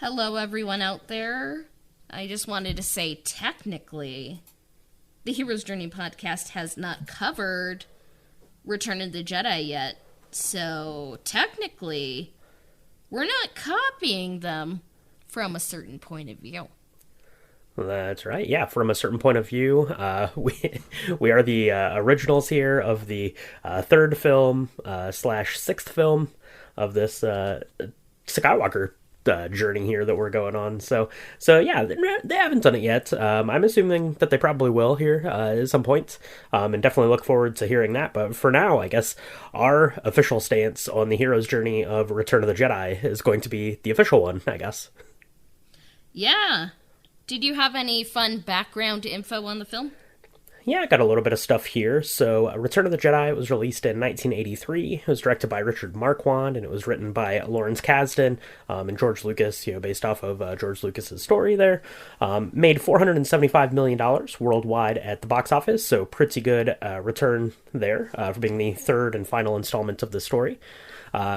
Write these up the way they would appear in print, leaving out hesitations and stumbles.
Hello, everyone out there. I just wanted to say, technically, the Hero's Journey podcast has not covered Return of the Jedi yet. So, technically, we're not copying them from a certain point of view. That's right. Yeah, from a certain point of view, we are the originals here of the third film slash sixth film of this Skywalker journey here that we're going on. So yeah, they haven't done it yet. I'm assuming that they probably will here at some point, and definitely look forward to hearing that. But for now, I guess our official stance on the hero's journey of Return of the Jedi is going to be the official one, I guess. Yeah. Did you have any fun background info on the film? Yeah, I got a little bit of stuff here. So, Return of the Jedi was released in 1983. It was directed by Richard Marquand, and it was written by Lawrence Kasdan and George Lucas, based off of George Lucas's story there. Made $475 million worldwide at the box office, so pretty good return there for being the third and final installment of the story.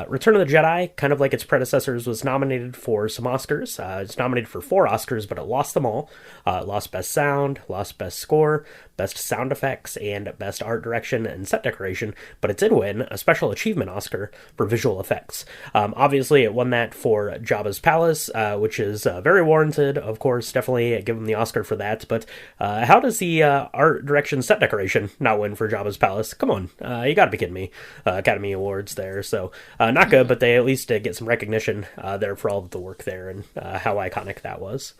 Return of the Jedi, kind of like its predecessors, was nominated for some Oscars. It's nominated for 4 Oscars, but it lost them all. It lost Best Sound, lost Best Score, Best Sound Effects, and Best Art Direction and Set Decoration, but it did win a Special Achievement Oscar for Visual Effects. Obviously, it won that for Jabba's Palace, which is very warranted, of course. Definitely give him the Oscar for that, but how does the Art Direction Set Decoration not win for Jabba's Palace? Come on, you gotta be kidding me. Academy Awards there, so not good, but they at least did get some recognition there for all of the work there and how iconic that was.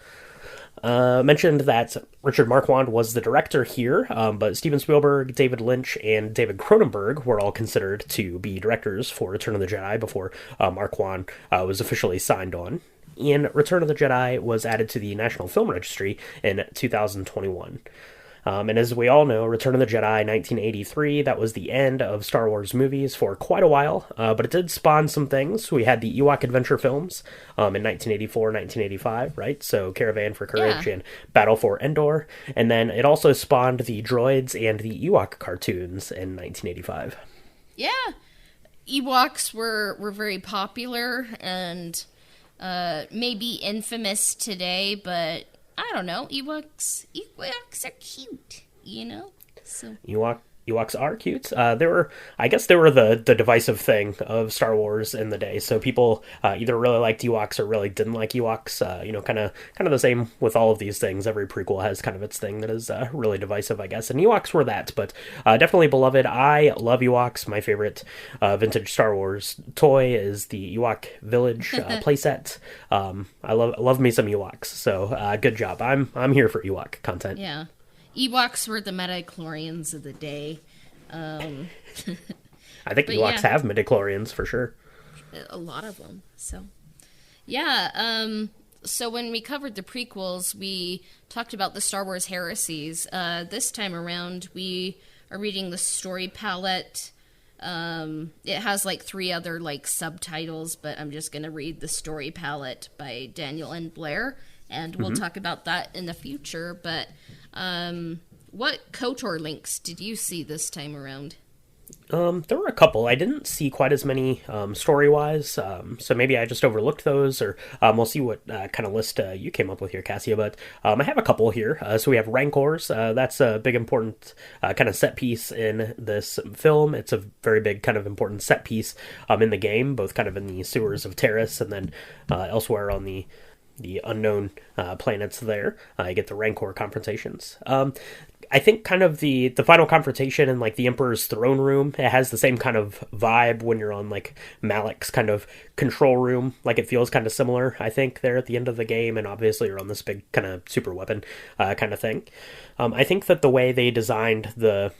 Mentioned that Richard Marquand was the director here, but Steven Spielberg, David Lynch, and David Cronenberg were all considered to be directors for Return of the Jedi before Marquand was officially signed on. And Return of the Jedi was added to the National Film Registry in 2021. And as we all know, Return of the Jedi 1983, that was the end of Star Wars movies for quite a while, but it did spawn some things. We had the Ewok adventure films in 1984, 1985, right? So Caravan for Courage and Battle for Endor. And then it also spawned the Droids and the Ewok cartoons in 1985. Yeah. Ewoks were very popular and maybe infamous today, but I don't know. Ewoks are cute, So Ewoks are cute. I guess they were the divisive thing of Star Wars in the day. So people either really liked Ewoks or really didn't like Ewoks. Kind of the same with all of these things. Every prequel has kind of its thing that is really divisive, I guess. And Ewoks were that, but definitely beloved. I love Ewoks. My favorite vintage Star Wars toy is the Ewok Village playset. I love me some Ewoks. So good job. I'm here for Ewok content. Yeah. Ewoks were the midi-chlorians of the day. I think Ewoks have midi-chlorians for sure. A lot of them. So, yeah. So when we covered the prequels, we talked about the Star Wars heresies. This time around, we are reading the story palette. It has 3 other subtitles, but I'm just going to read the story palette by Daniel N. Blair, and we'll talk about that in the future. But what KOTOR links did you see this time around? There were a couple. I didn't see quite as many story-wise, so maybe I just overlooked those, or we'll see what kind of list you came up with here, Cassia, but I have a couple here. So we have Rancors. That's a big, important kind of set piece in this film. It's a very big kind of important set piece in the game, both kind of in the sewers of Terrace and then elsewhere on the unknown planets there. You get the Rancor confrontations. I think kind of the final confrontation in the Emperor's throne room, it has the same kind of vibe when you're on Malik's kind of control room. It feels kind of similar, I think, there at the end of the game, and obviously you're on this big kind of super weapon kind of thing. I think that the way they designed the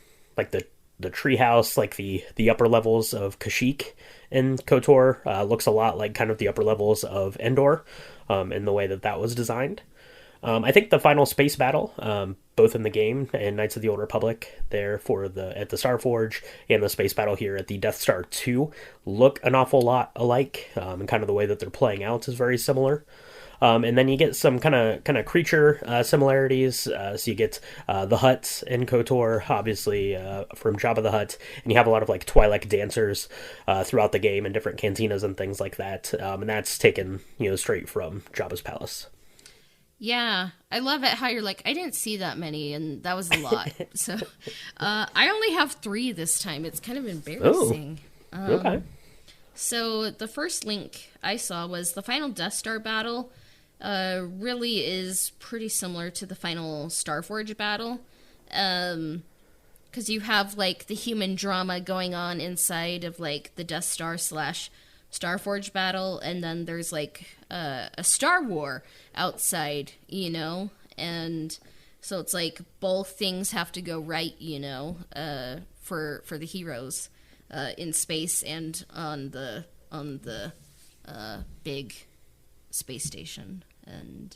treehouse, the upper levels of Kashyyyk in KOTOR looks a lot like kind of the upper levels of Endor in the way that was designed. I think the final space battle, both in the game and Knights of the Old Republic, there at the Starforge, and the space battle here at the Death Star 2, look an awful lot alike, and kind of the way that they're playing out is very similar. And then you get some kind of creature similarities. So you get the Hutts in KOTOR, obviously from Jabba the Hutt, and you have a lot of like Twi'lek dancers throughout the game in different cantinas and things like that. And that's taken straight from Jabba's palace. Yeah, I love it how you're like, I didn't see that many, and that was a lot. So, I only have 3 this time. It's kind of embarrassing. Okay. So, the first link I saw was the final Death Star battle. Really is pretty similar to the final Starforge battle. Because you have, like, the human drama going on inside of, like, the Death Star / Starforge battle, and then there's like a Star War outside, and so it's like both things have to go right, for the heroes in space and on the big space station. And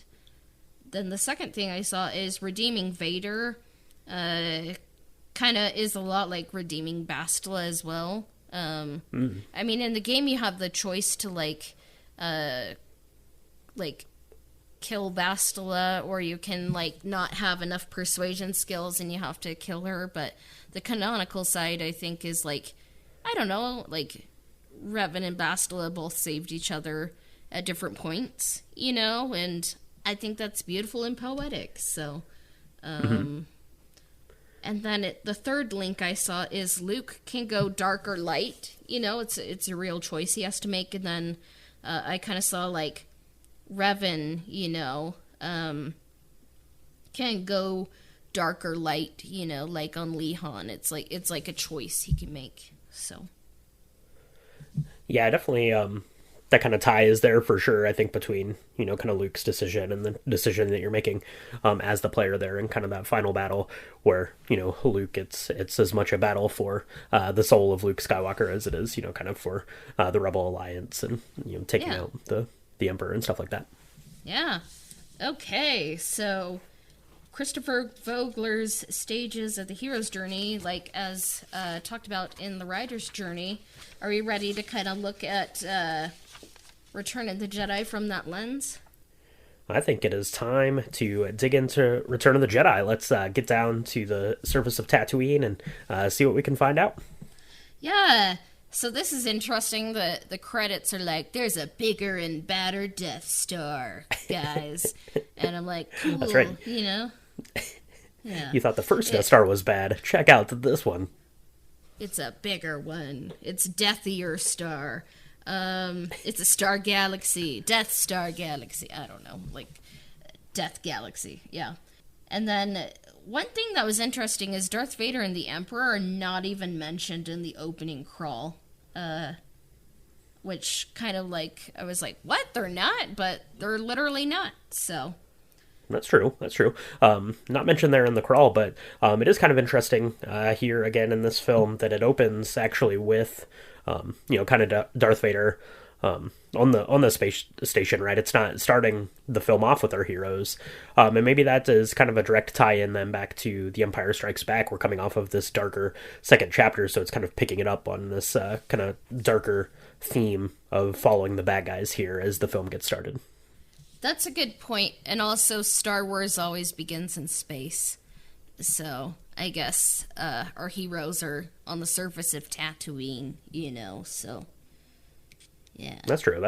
then the second thing I saw is redeeming Vader. Kind of is a lot like redeeming Bastila as well. I mean, in the game you have the choice to like kill Bastila, or you can like not have enough persuasion skills and you have to kill her. But the canonical side, I think, is like, I don't know, like Revan and Bastila both saved each other at different points, and I think that's beautiful and poetic. So, and then the third link I saw is Luke can go dark or light. It's a real choice he has to make. And then I kind of saw, like, Revan, can go dark or light, like on Lehan. It's like a choice he can make. So. Yeah, definitely. That kind of tie is there for sure, I think, between, kind of Luke's decision and the decision that you're making as the player there, and kind of that final battle where, Luke, it's as much a battle for the soul of Luke Skywalker as it is, kind of for the Rebel Alliance and, taking out the Emperor and stuff like that. Yeah. Okay, so Christopher Vogler's stages of the hero's journey, like as talked about in the writer's journey, are we ready to kind of look at Return of the Jedi from that lens? I think it is time to dig into Return of the Jedi. Let's get down to the surface of Tatooine and see what we can find out. Yeah, so this is interesting. The credits are like, there's a bigger and badder Death Star, guys. And I'm like, cool, that's right. Yeah. You thought the first Death Star was bad. Check out this one. It's a bigger one. It's Deathier Star. It's a star galaxy. Death Star Galaxy. I don't know. Like, Death Galaxy. Yeah. And then one thing that was interesting is Darth Vader and the Emperor are not even mentioned in the opening crawl. Which kind of like, I was like, what? They're not? But they're literally not. So. That's true. Not mentioned there in the crawl, but it is kind of interesting here again in this film that it opens actually with, kind of Darth Vader on the space station, right? It's not starting the film off with our heroes, and maybe that is kind of a direct tie-in then back to The Empire Strikes Back. We're coming off of this darker second chapter, so it's kind of picking it up on this kind of darker theme of following the bad guys here as the film gets started. That's a good point. And also, Star Wars always begins in space. So, I guess our heroes are on the surface of Tatooine, so... Yeah. That's true.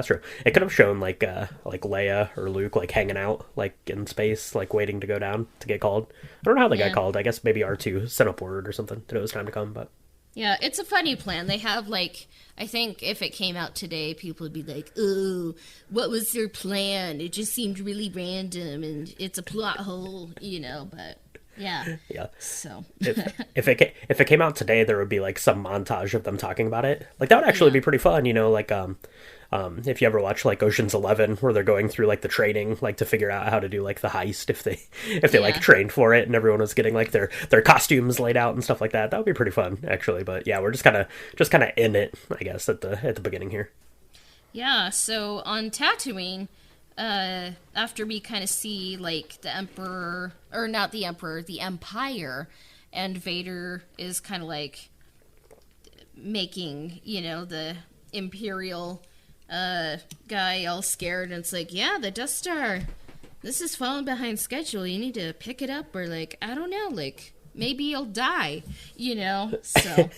It could have shown, like Leia or Luke, like, hanging out, like, in space, like, waiting to go down to get called. I don't know how they got called. I guess maybe R2 sent up word or something that it was time to come, but... Yeah, it's a funny plan. They have, like, I think if it came out today, people would be like, oh, what was their plan? It just seemed really random, and it's a plot hole, but, yeah. Yeah. So. if it came out today, there would be, like, some montage of them talking about it. Like, that would actually be pretty fun, like, if you ever watch, like, Ocean's 11, where they're going through, like, the training, like, to figure out how to do, like, the heist, if they like, trained for it, and everyone was getting, like, their costumes laid out and stuff like that. That would be pretty fun, actually. But, yeah, we're just kind of in it, I guess, at the beginning here. Yeah, so on Tatooine, after we kind of see, like, the Emperor, or not the Emperor, the Empire, and Vader is kind of, like, making, the Imperial... guy all scared, and it's like, yeah, the Death Star, this is falling behind schedule. You need to pick it up, or like, I don't know, like maybe you'll die, So,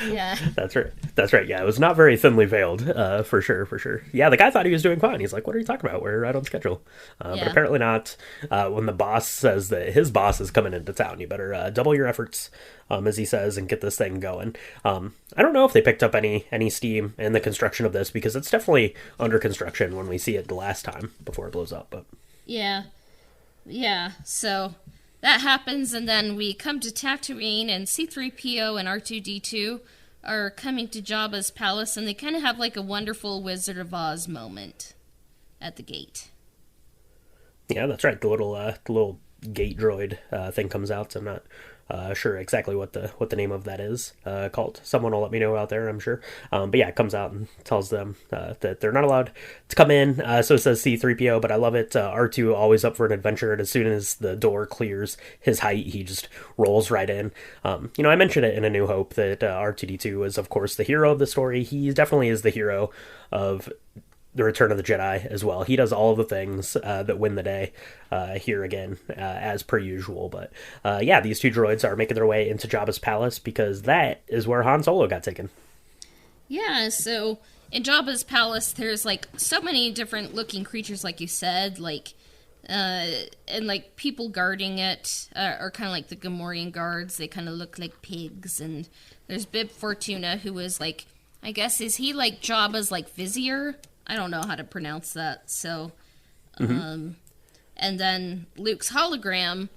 yeah. That's right. That's right. Yeah, it was not very thinly veiled, for sure, for sure. Yeah, the guy thought he was doing fine. He's like, what are you talking about? We're right on schedule. But Yeah. apparently not. When the boss says that his boss is coming into town, you better double your efforts, as he says, and get this thing going. I don't know if they picked up any steam in the construction of this, because it's definitely under construction when we see it the last time before it blows up. But Yeah. Yeah. So that happens, and then we come to Tatooine, and C-3PO and R2-D2 are coming to Jabba's palace, and they kind of have like a wonderful Wizard of Oz moment at the gate. yeah, that's right. The little gate droid thing comes out. I'm not sure exactly what the name of that is called. Someone will let me know out there, I'm sure. But yeah, it comes out and tells them that they're not allowed to come in. So it says C-3PO, but I love it. R2 always up for an adventure, and as soon as the door clears his height, he just rolls right in. I mentioned it in A New Hope that R2-D2 is, of course, the hero of the story. He definitely is the hero of the Return of the Jedi as well. He does all of the things that win the day here again, as per usual. But yeah, these two droids are making their way into Jabba's palace, because that is where Han Solo got taken. Yeah, so in Jabba's palace, there's like so many different looking creatures, like you said, like, and like people guarding it are kind of like the Gamorrean guards. They kind of look like pigs. And there's Bib Fortuna, who is like, I guess, is he like Jabba's like vizier? I don't know how to pronounce that. So, and then Luke's hologram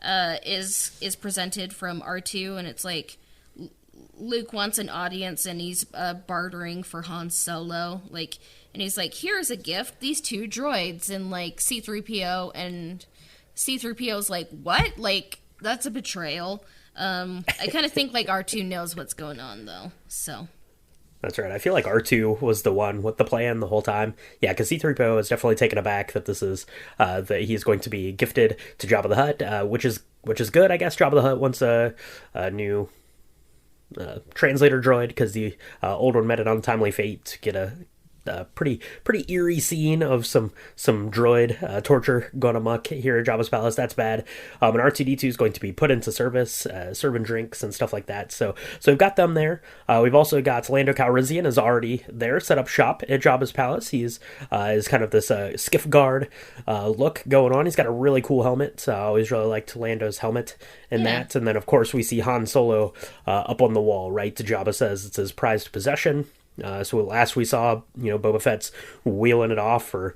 is presented from R2, and it's like Luke wants an audience, and he's bartering for Han Solo, like, and he's like, here's a gift, these two droids, and like C-3PO, and C-3PO's like, what? Like, that's a betrayal. I kind of think like R2 knows what's going on though, so. That's right. I feel like R2 was the one with the plan the whole time. Yeah, because C-3PO is definitely taken aback that this is that he's going to be gifted to Jabba the Hutt, which is good, I guess. Jabba the Hutt wants a new translator droid, because the old one met an untimely fate to get a pretty eerie scene of some droid torture going amok here at Jabba's palace. That's bad. And R2-D2 is going to be put into service, serving drinks and stuff like that. So we've got them there. We've also got Lando Calrissian is already there, set up shop at Jabba's palace. He's is kind of this skiff guard look going on. He's got a really cool helmet. I always really liked Lando's helmet in that. And then of course we see Han Solo up on the wall. Right, Jabba says it's his prized possession. So last we saw, Boba Fett's wheeling it off, or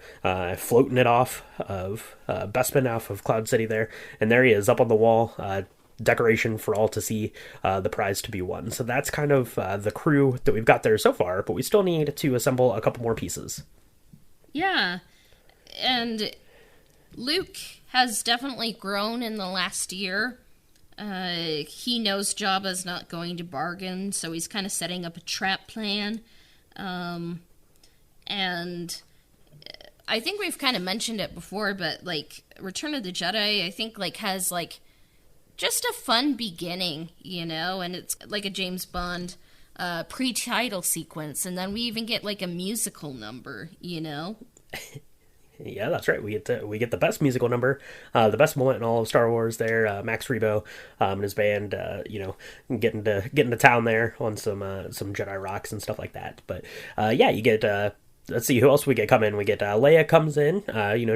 floating it off of Bespin, off of Cloud City there. And there he is up on the wall, decoration for all to see, the prize to be won. So that's kind of the crew that we've got there so far, but we still need to assemble a couple more pieces. Yeah, and Luke has definitely grown in the last year. He knows Jabba's not going to bargain, so he's kind of setting up a trap plan. And I think we've kind of mentioned it before, but like Return of the Jedi, I think like has like just a fun beginning, and it's like a James Bond pre-title sequence, and then we even get like a musical number, Yeah, that's right. We get the best musical number, the best moment in all of Star Wars. There, Max Rebo and his band, getting to town there on some Jedi rocks and stuff like that. But yeah, you get. Let's see who else we get come in. We get Leia comes in.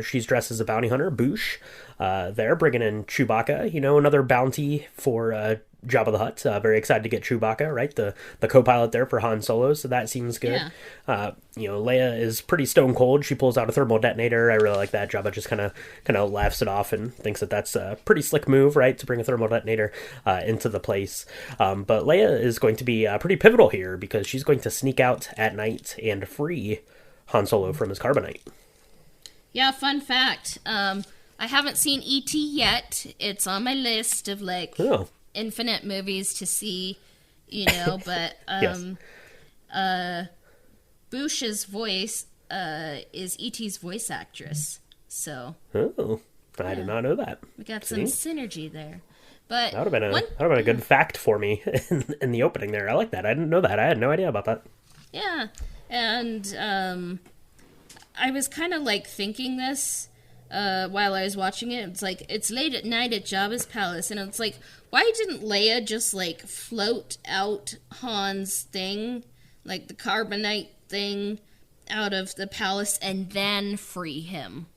She's dressed as a bounty hunter, Boosh. They're bringing in Chewbacca. Another bounty for Jabba the Hutt. Very excited to get Chewbacca, right? The co-pilot there for Han Solo, so that seems good. Yeah. Leia is pretty stone cold. She pulls out a thermal detonator. I really like that. Jabba just kind of laughs it off and thinks that that's a pretty slick move, right? To bring a thermal detonator into the place. But Leia is going to be pretty pivotal here, because she's going to sneak out at night and free Han Solo from his carbonite. Yeah, fun fact. I haven't seen E.T. yet. It's on my list of infinite movies to see, but Boosh's voice is E.T.'s voice actress. So I did not know that. We got some synergy there. But that would have been a good fact for me in the opening there. I like that. I didn't know that. I had no idea about that. Yeah. And I was kind of like thinking this while I was watching it. It's like, it's late at night at Jabba's palace, and it's like, why didn't Leia just like float out Han's thing, like the carbonite thing, out of the palace and then free him?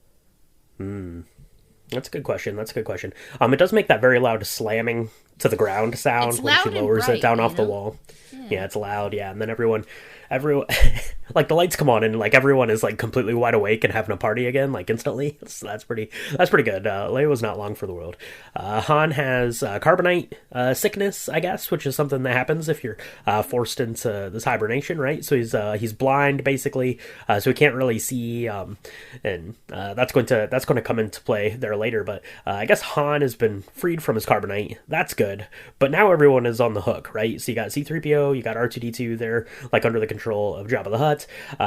That's a good question. That's a good question. It does make that very loud slamming to the ground sound It's when she loud and lowers bright, it down you off the know? wall. Yeah, it's loud. Yeah, and then everyone, like the lights come on and like everyone is like completely wide awake and having a party again, like instantly. So that's pretty good. Leia was not long for the world. Han has carbonite sickness, I guess, which is something that happens if you're forced into this hibernation, right? So he's blind basically, so he can't really see, and that's going to come into play there later. But I guess Han has been freed from his carbonite. That's good. But now everyone is on the hook, right? So you got C-3PO, you got R2-D2 there, like under the control of Jabba the Hutt.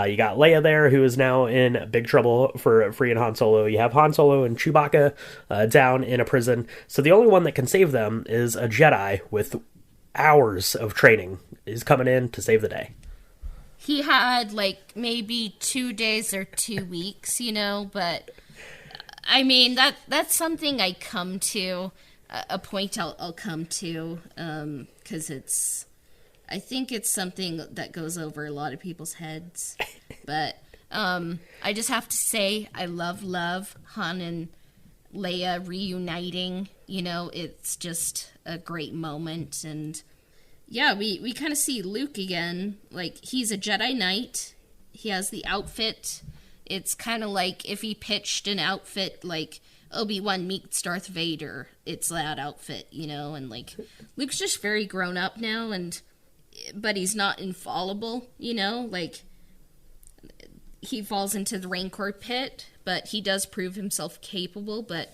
You got Leia there, who is now in big trouble for freeing Han Solo. You have Han Solo and Chewbacca down in a prison. So the only one that can save them is a Jedi with hours of training is coming in to save the day. He had like maybe 2 days or 2 weeks, but I mean, that's something I come to, a point I'll come to, because I think it's something that goes over a lot of people's heads. But I just have to say, I love Han and Leia reuniting. It's just a great moment. And yeah, we kind of see Luke again. Like, he's a Jedi Knight. He has the outfit. It's kind of like if he pitched an outfit like Obi-Wan meets Darth Vader. It's that outfit, and like Luke's just very grown up now, but he's not infallible, like he falls into the Rancor pit, but he does prove himself capable. But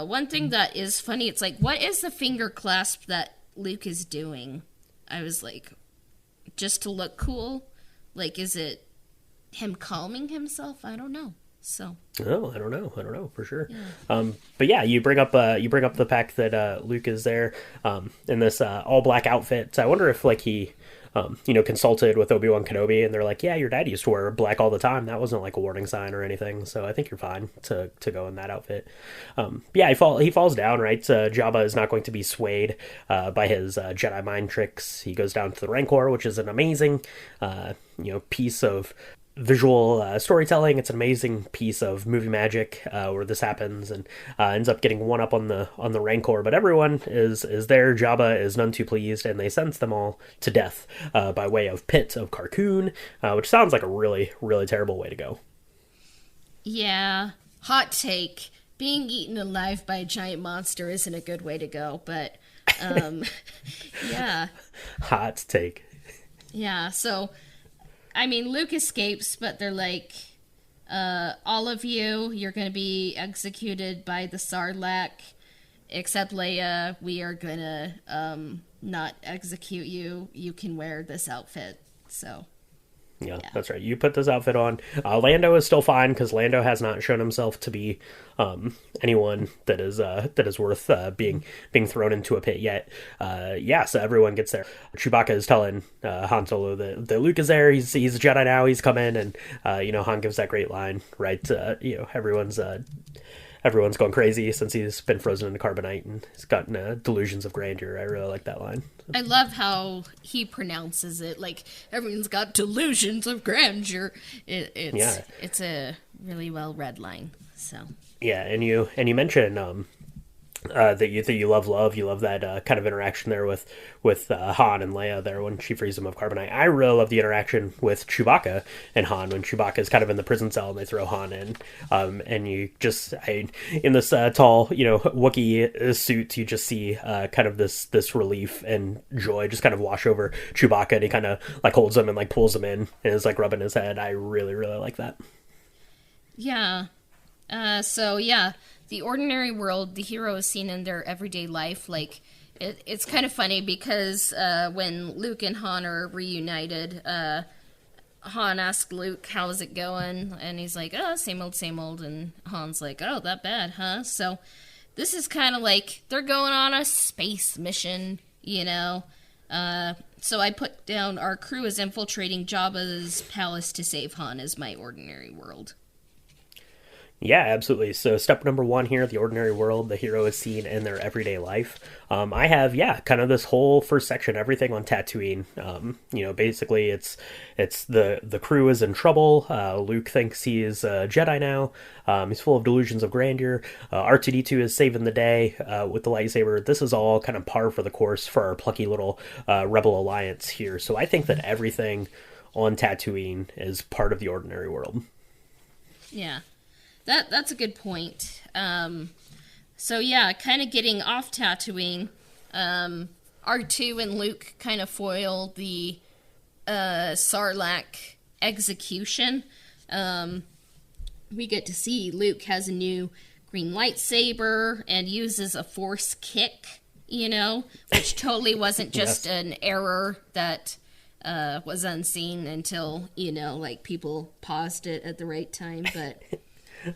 one thing that is funny, it's like, what is the finger clasp that Luke is doing? I was like, just to look cool? Like, is it him calming himself? I don't know. So. Oh, I don't know for sure. Yeah. But yeah, you bring up the fact that Luke is there in this all black outfit. So I wonder if like he consulted with Obi-Wan Kenobi, and they're like, yeah, your dad used to wear black all the time. That wasn't like a warning sign or anything. So I think you're fine to go in that outfit. Yeah, he falls down, right? Jabba is not going to be swayed by his Jedi mind tricks. He goes down to the Rancor, which is an amazing piece of visual storytelling. It's an amazing piece of movie magic where this happens, and ends up getting one up on the Rancor. But everyone is there. Jabba is none too pleased, and they sentence them all to death by way of pit of Carcoon, which sounds like a really, really terrible way to go. Yeah, hot take. Being eaten alive by a giant monster isn't a good way to go, but yeah. Hot take. Yeah, so I mean, Luke escapes, but they're like, all of you're going to be executed by the Sarlacc, except Leia, we are going to not execute you. You can wear this outfit. So, yeah, that's right. You put this outfit on. Lando is still fine, because Lando has not shown himself to be anyone that is worth being thrown into a pit yet. So everyone gets there. Chewbacca is telling Han Solo that Luke is there. He's a Jedi now. He's coming, and Han gives that great line, right? Everyone's going crazy since he's been frozen into carbonite and he's gotten delusions of grandeur. I really like that line. I love how he pronounces it. Like, everyone's got delusions of grandeur. It's a really well read line. So yeah, and you mentioned that you love. You love that kind of interaction there with Han and Leia there when she frees him of carbonite. I really love the interaction with Chewbacca and Han when Chewbacca is kind of in the prison cell and they throw Han in, and you just in this tall Wookiee suit, you just see kind of this relief and joy just kind of wash over Chewbacca, and he kind of like holds him and like pulls him in and is like rubbing his head. I really, really like that. Yeah. So yeah, the ordinary world, the hero is seen in their everyday life. Like, it's kind of funny because when Luke and Han are reunited, Han asks Luke, how's it going? And he's like, oh, same old. And Han's like, oh, that bad, huh? So this is kind of like they're going on a space mission, So I put down our crew is infiltrating Jabba's palace to save Han as my ordinary world. Yeah, absolutely. So step number one here, the ordinary world, the hero is seen in their everyday life. I have, kind of this whole first section, everything on Tatooine. Basically it's the crew is in trouble. Luke thinks he is a Jedi now. He's full of delusions of grandeur. R2-D2 is saving the day with the lightsaber. This is all kind of par for the course for our plucky little Rebel Alliance here. So I think that everything on Tatooine is part of the ordinary world. Yeah. That's a good point. So yeah, kind of getting off Tatooine, R2 and Luke kind of foil the Sarlacc execution. We get to see Luke has a new green lightsaber and uses a force kick, which totally wasn't just an error that was unseen until, people paused it at the right time, but...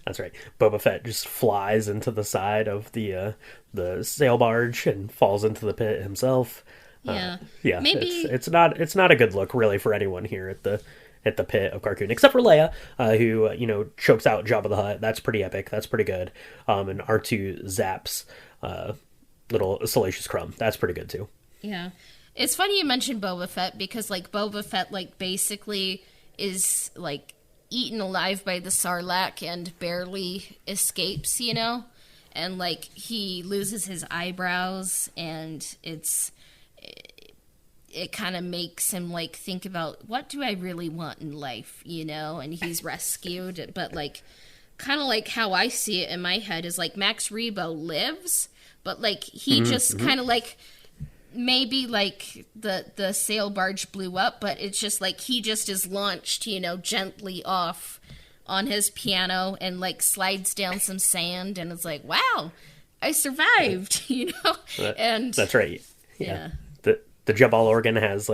That's right. Boba Fett just flies into the side of the sail barge and falls into the pit himself. Maybe it's not a good look really for anyone here at the pit of Carkoon, except for Leia, who chokes out Jabba the Hutt. That's pretty epic. That's pretty good. And R2 zaps little Salacious Crumb. That's pretty good too. Yeah, it's funny you mentioned Boba Fett because Boba Fett basically is eaten alive by the Sarlacc and barely escapes, and he loses his eyebrows, and it kind of makes him think about what do I really want in life, and he's rescued, but kind of how I see it in my head is Max Rebo lives, but he just kind of maybe the sail barge blew up, but it's just he just is launched, gently off on his piano and slides down some sand, and it's wow, I survived, and that's right. Yeah. The Jabal organ has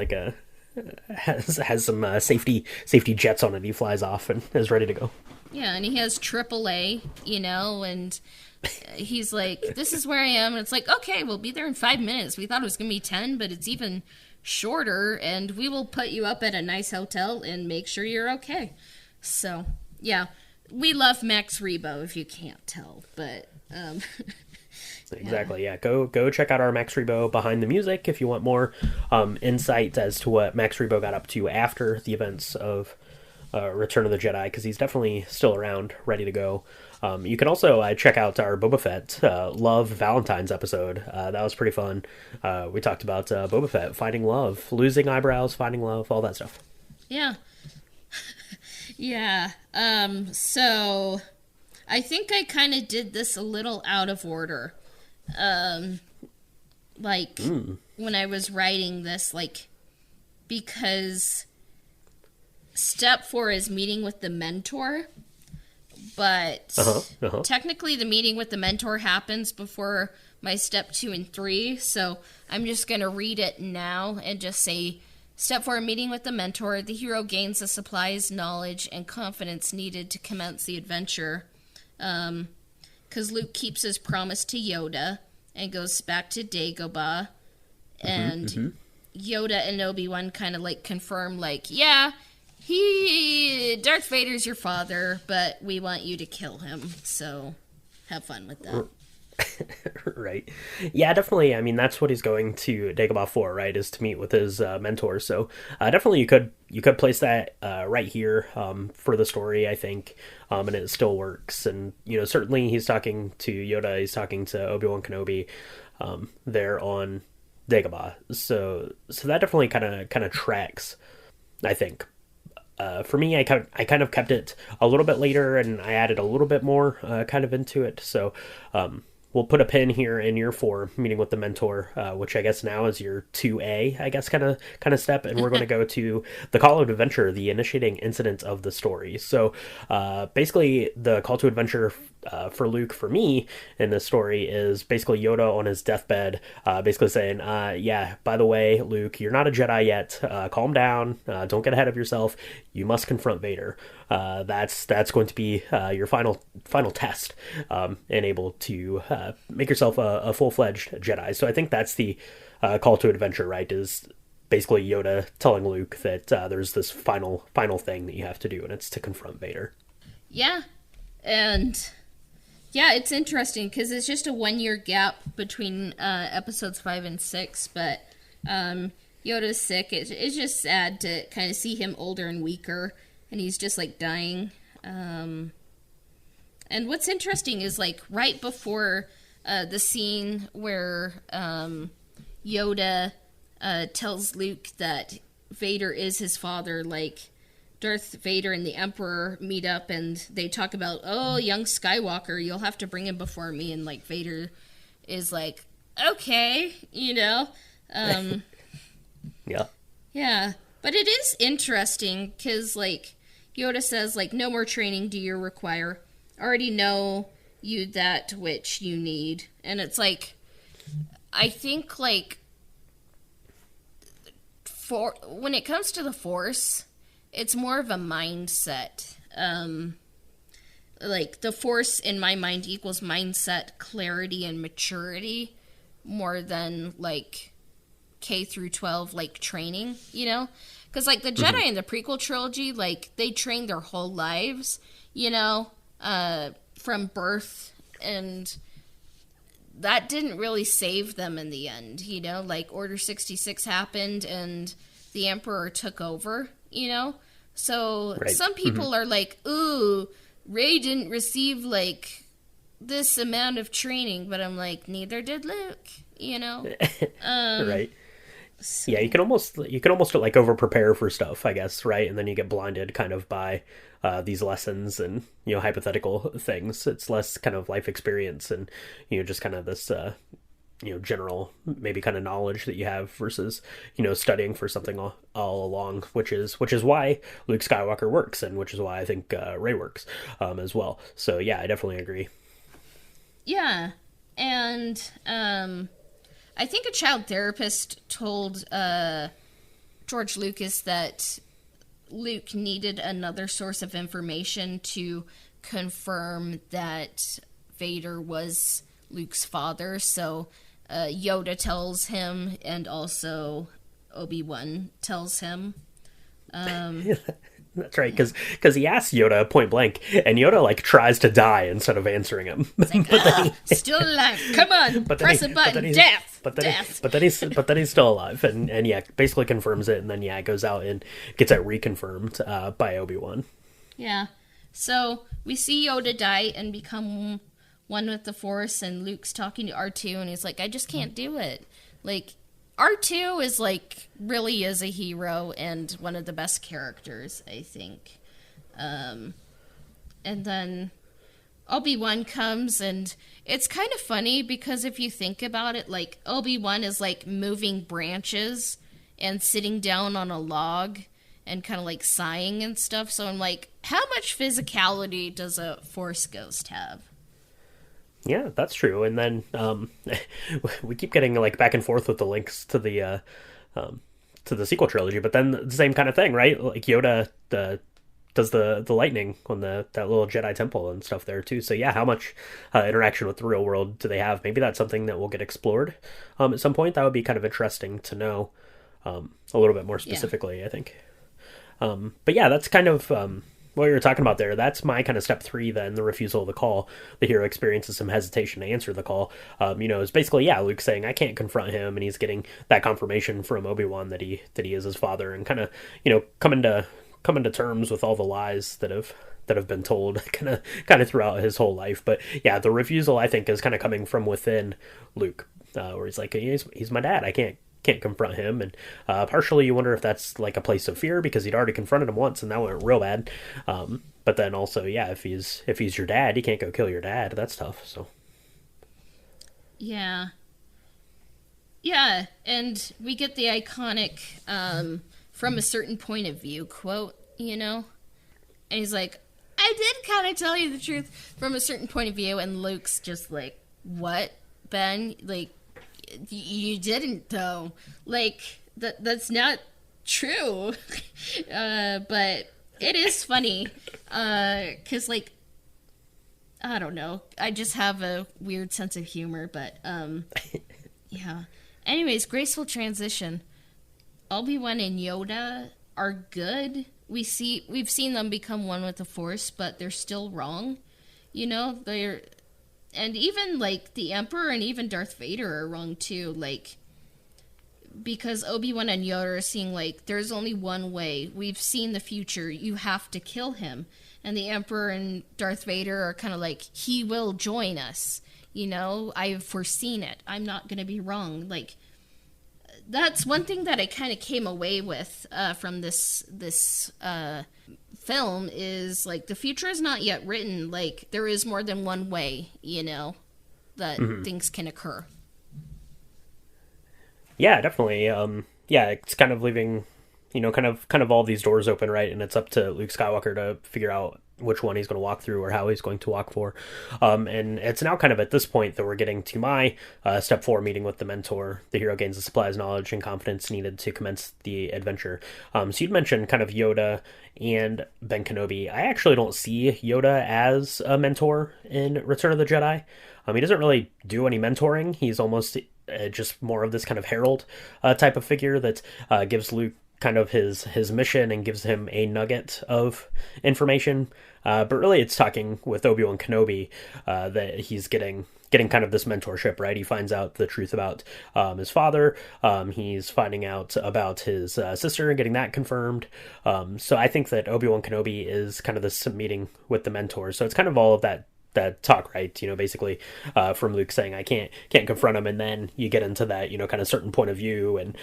has some safety jets on it. He flies off and is ready to go. Yeah, and he has AAA, and he's this is where I am, and it's okay, we'll be there in 5 minutes. We thought it was gonna be 10, but it's even shorter, and we will put you up at a nice hotel and make sure you're okay. So yeah, we love Max Rebo, if you can't tell, but exactly. Yeah, go check out our Max Rebo Behind the Music if you want more insight as to what Max Rebo got up to after the events of Return of the Jedi, because he's definitely still around, ready to go. You can also check out our Boba Fett Love Valentine's episode. That was pretty fun. We talked about Boba Fett finding love, losing eyebrows, finding love, all that stuff. Yeah. Yeah. So I think I kind of did this a little out of order. When I was writing this, because step 4 is meeting with the mentor, but technically the meeting with the mentor happens before my step 2 and 3, so I'm just going to read it now and just say, step 4, meeting with the mentor, the hero gains the supplies, knowledge, and confidence needed to commence the adventure, because Luke keeps his promise to Yoda and goes back to Dagobah, and Yoda and Obi-Wan kind of confirm Darth Vader's your father, but we want you to kill him, so have fun with that. Right. Yeah, definitely. I mean, that's what he's going to Dagobah for, right, is to meet with his mentor. So definitely you could place that right here for the story, I think, and it still works. And, certainly he's talking to Yoda, he's talking to Obi-Wan Kenobi there on Dagobah. So that definitely kind of tracks, I think. For me, I kind of kept it a little bit later, and I added a little bit more kind of into it. So we'll put a pin here in year 4, meeting with the mentor, which I guess now is your 2A, I guess, kind of step. And we're going to go to the call to adventure, the initiating incident of the story. So basically, the call to adventure for Luke, for me, in this story is basically Yoda on his deathbed, basically saying, yeah, by the way, Luke, you're not a Jedi yet. Calm down. Don't get ahead of yourself. You must confront Vader. That's going to be your final test, and able to make yourself a full-fledged Jedi. So I think that's the call to adventure, right, is basically Yoda telling Luke that there's this final thing that you have to do, and it's to confront Vader. Yeah, and yeah, it's interesting because it's just a 1 year gap between episodes 5 and 6, but Yoda's sick. It's just sad to kind of see him older and weaker, and he's just like dying. And what's interesting is like right before the scene where Yoda tells Luke that Vader is his father, like Darth Vader and the Emperor meet up and they talk about, oh, young Skywalker, you'll have to bring him before me. And like Vader is like, okay, Yeah. Yeah. But it is interesting because like Yoda says, like, no more training do you require. Already know you that which you need. And it's like, I think like when it comes to the Force, it's more of a mindset. Like the Force in my mind equals mindset, clarity, and maturity more than like K through 12 like training, you know? Because like the Jedi in the prequel trilogy, like they trained their whole lives, you know, from birth, and that didn't really save them in the end, you know? Like Order 66 happened and the Emperor took over, you know? So right. Some people are like, ooh, Rey didn't receive like this amount of training, but I'm like, neither did Luke, you know? Right. So. Yeah, you can almost like over prepare for stuff, I guess, right? And then you get blinded kind of by these lessons and, you know, hypothetical things. It's less kind of life experience and, you know, just kind of this you know, general maybe kind of knowledge that you have versus, you know, studying for something all along, which is why Luke Skywalker works, and which is why I think Rey works as well. So yeah, I definitely agree. Yeah, and I think a child therapist told George Lucas that Luke needed another source of information to confirm that Vader was Luke's father. So Yoda tells him, and also Obi-Wan tells him. That's right, because he asks Yoda point blank, and Yoda like tries to die instead of answering him. Like, still alive. Come on, press a button. Death. But then he's still alive, and yeah, basically confirms it, and then yeah, goes out and gets it reconfirmed by Obi-Wan. Yeah. So we see Yoda die and become one with the Force, and Luke's talking to R2, and he's like, I just can't do it. Like, R2 is like really is a hero and one of the best characters, I think. And then Obi-Wan comes, and it's kind of funny because if you think about it, like Obi-Wan is like moving branches and sitting down on a log and kind of like sighing and stuff. So I'm like, how much physicality does a Force ghost have? Yeah, that's true. And then we keep getting like back and forth with the links to the sequel trilogy, but then the same kind of thing, right? Like Yoda does the lightning on that little Jedi temple and stuff there too. So yeah, how much interaction with the real world do they have? Maybe that's something that will get explored at some point. That would be kind of interesting to know a little bit more specifically, yeah. I think. But yeah, that's kind of what you were talking about there. That's my kind of step 3 then, the refusal of the call. The hero experiences some hesitation to answer the call. You know, it's basically, yeah, Luke saying, I can't confront him, and he's getting that confirmation from Obi-Wan that he is his father, and kind of, you know, coming to terms with all the lies that have been told kind of throughout his whole life. But yeah, the refusal, I think, is kind of coming from within Luke, where he's like, he's my dad, I can't confront him, and partially you wonder if that's like a place of fear because he'd already confronted him once and that went real bad, but then also, yeah, if he's your dad, you can't go kill your dad. That's tough. So yeah, and we get the iconic from a certain point of view quote, you know, and he's like, I did kind of tell you the truth from a certain point of view, and Luke's just like, what, Ben? Like, you didn't though. Like that's not true. But it is funny because like I don't know, I just have a weird sense of humor. But yeah, Anyways, graceful transition. Obi-Wan and Yoda are good. We've seen them become one with the Force, but they're still wrong. You know, and even like the Emperor and even Darth Vader are wrong too. Like, because Obi-Wan and Yoda are seeing like there's only one way. We've seen the future. You have to kill him. And the Emperor and Darth Vader are kind of like, he will join us. You know, I've foreseen it. I'm not going to be wrong. Like, that's one thing that I kind of came away with from this film is, like, the future is not yet written. Like, there is more than one way, you know, that things can occur. Yeah, definitely. Yeah, it's kind of leaving, you know, kind of all these doors open, right? And it's up to Luke Skywalker to figure out which one he's going to walk through or how he's going to walk for. And it's now kind of at this point that we're getting to my step 4 meeting with the mentor. The hero gains the supplies, knowledge, and confidence needed to commence the adventure. So you'd mentioned kind of Yoda and Ben Kenobi. I actually don't see Yoda as a mentor in Return of the Jedi. He doesn't really do any mentoring. He's almost just more of this kind of herald type of figure that gives Luke kind of his mission and gives him a nugget of information. But really it's talking with Obi-Wan Kenobi that he's getting kind of this mentorship, right? He finds out the truth about his father. He's finding out about his sister and getting that confirmed. So I think that Obi-Wan Kenobi is kind of this meeting with the mentor. So it's kind of all of that talk, right? You know, basically from Luke saying I can't confront him, and then you get into that, you know, kind of certain point of view and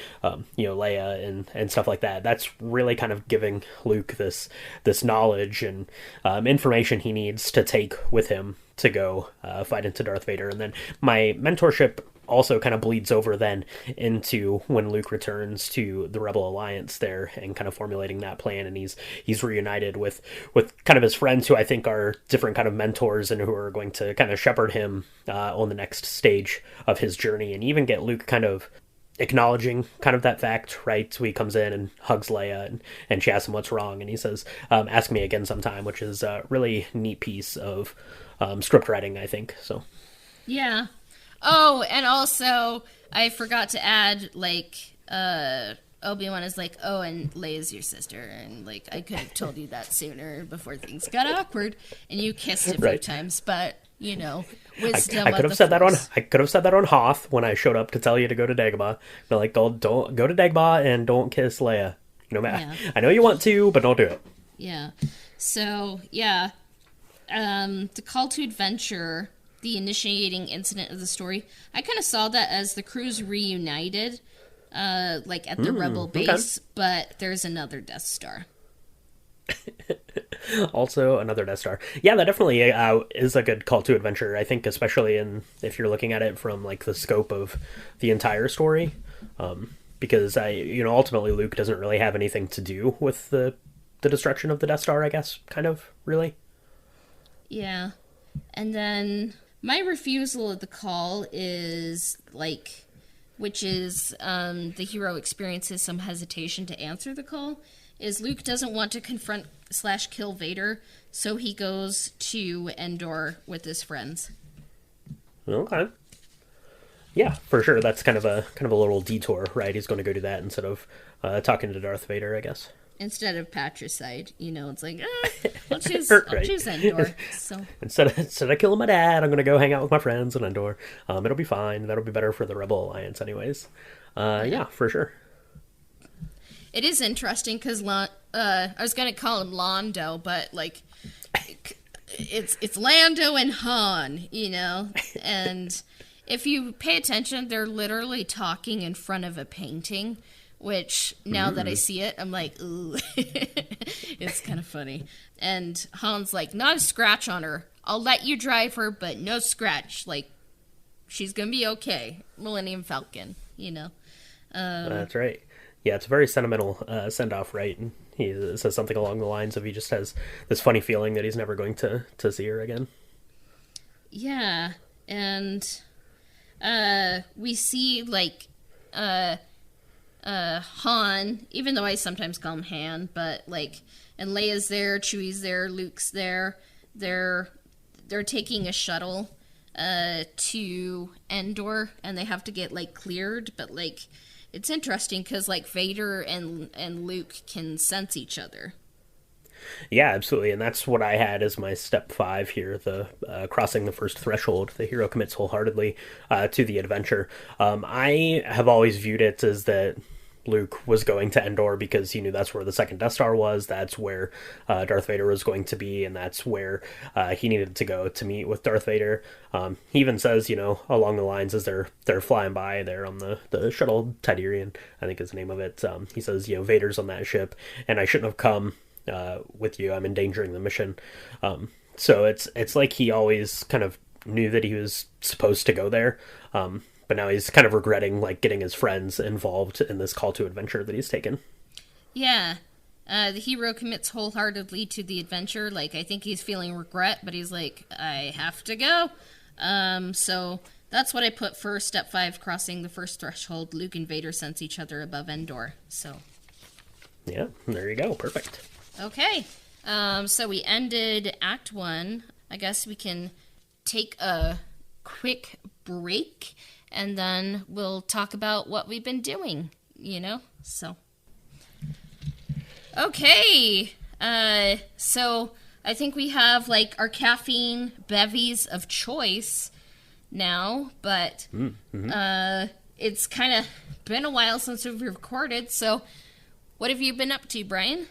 you know, Leia and stuff like that. That's really kind of giving Luke this knowledge and information he needs to take with him to go fight into Darth Vader. And then my mentorship also kind of bleeds over then into when Luke returns to the Rebel Alliance there and kind of formulating that plan, and he's reunited with kind of his friends who I think are different kind of mentors and who are going to kind of shepherd him on the next stage of his journey, and even get Luke kind of acknowledging kind of that fact, right? So he comes in and hugs Leia and she asks him what's wrong, and he says, ask me again sometime, which is a really neat piece of script writing, I think. So yeah. Oh, and also, I forgot to add, like, Obi-Wan is like, oh, and Leia's your sister, and, like, I could have told you that sooner before things got awkward, and you kissed a few times, but, you know, wisdom I could have said that on I could have said that on Hoth when I showed up to tell you to go to Dagobah. But like, don't go to Dagobah and don't kiss Leia. You know, yeah. I know you want to, but don't do it. Yeah. So, yeah. The call to adventure, the initiating incident of the story, I kind of saw that as the crew's reunited, like at the Rebel base, but there's another Death Star. Also another Death Star. Yeah, that definitely is a good call to adventure, I think, especially if you're looking at it from like the scope of the entire story, because ultimately Luke doesn't really have anything to do with the destruction of the Death Star, I guess, kind of, really. Yeah. And then my refusal of the call is, like, which is the hero experiences some hesitation to answer the call, is Luke doesn't want to confront / kill Vader, so he goes to Endor with his friends. Okay. Yeah, for sure. That's kind of a little detour, right? He's going to go do that instead of talking to Darth Vader, I guess. Instead of patricide, it's like, I'll choose Endor. So instead of killing my dad, I'm going to go hang out with my friends in Endor. It'll be fine. That'll be better for the Rebel Alliance, anyways. Yeah, for sure. It is interesting because I was going to call him Londo, but like, it's Lando and Han, and if you pay attention, they're literally talking in front of a painting. Which, now that I see it, I'm like, ooh, it's kind of funny. And Han's like, not a scratch on her. I'll let you drive her, but no scratch. Like, she's going to be okay. Millennium Falcon, That's right. Yeah, it's a very sentimental send-off, right? And he says something along the lines of he just has this funny feeling that he's never going to see her again. Yeah, and we see, like, Han, even though I sometimes call him Han, but like, and Leia's there, Chewie's there, Luke's there. They're taking a shuttle to Endor, and they have to get like cleared. But like, it's interesting because like Vader and Luke can sense each other. Yeah, absolutely, and that's what I had as my step 5 here: the crossing the first threshold. The hero commits wholeheartedly to the adventure. I have always viewed it as that Luke was going to Endor because he knew that's where the second Death Star was. That's where Darth Vader was going to be, and that's where he needed to go to meet with Darth Vader. He even says, along the lines as they're flying by there on the shuttle Tidarian, I think is the name of it. He says, Vader's on that ship, and I shouldn't have come with you. I'm endangering the mission. So it's like he always kind of knew that he was supposed to go there. But now he's kind of regretting like getting his friends involved in this call to adventure that he's taken. Yeah. The hero commits wholeheartedly to the adventure. Like, I think he's feeling regret, but he's like, I have to go. So that's what I put for step 5, crossing the first threshold. Luke and Vader sense each other above Endor. So. Yeah, there you go. Perfect. Okay. So we ended Act 1. I guess we can take a quick break, and then we'll talk about what we've been doing, so. Okay. So I think we have, like, our caffeine bevies of choice now, but it's kind of been a while since we've recorded, so what have you been up to, Brian?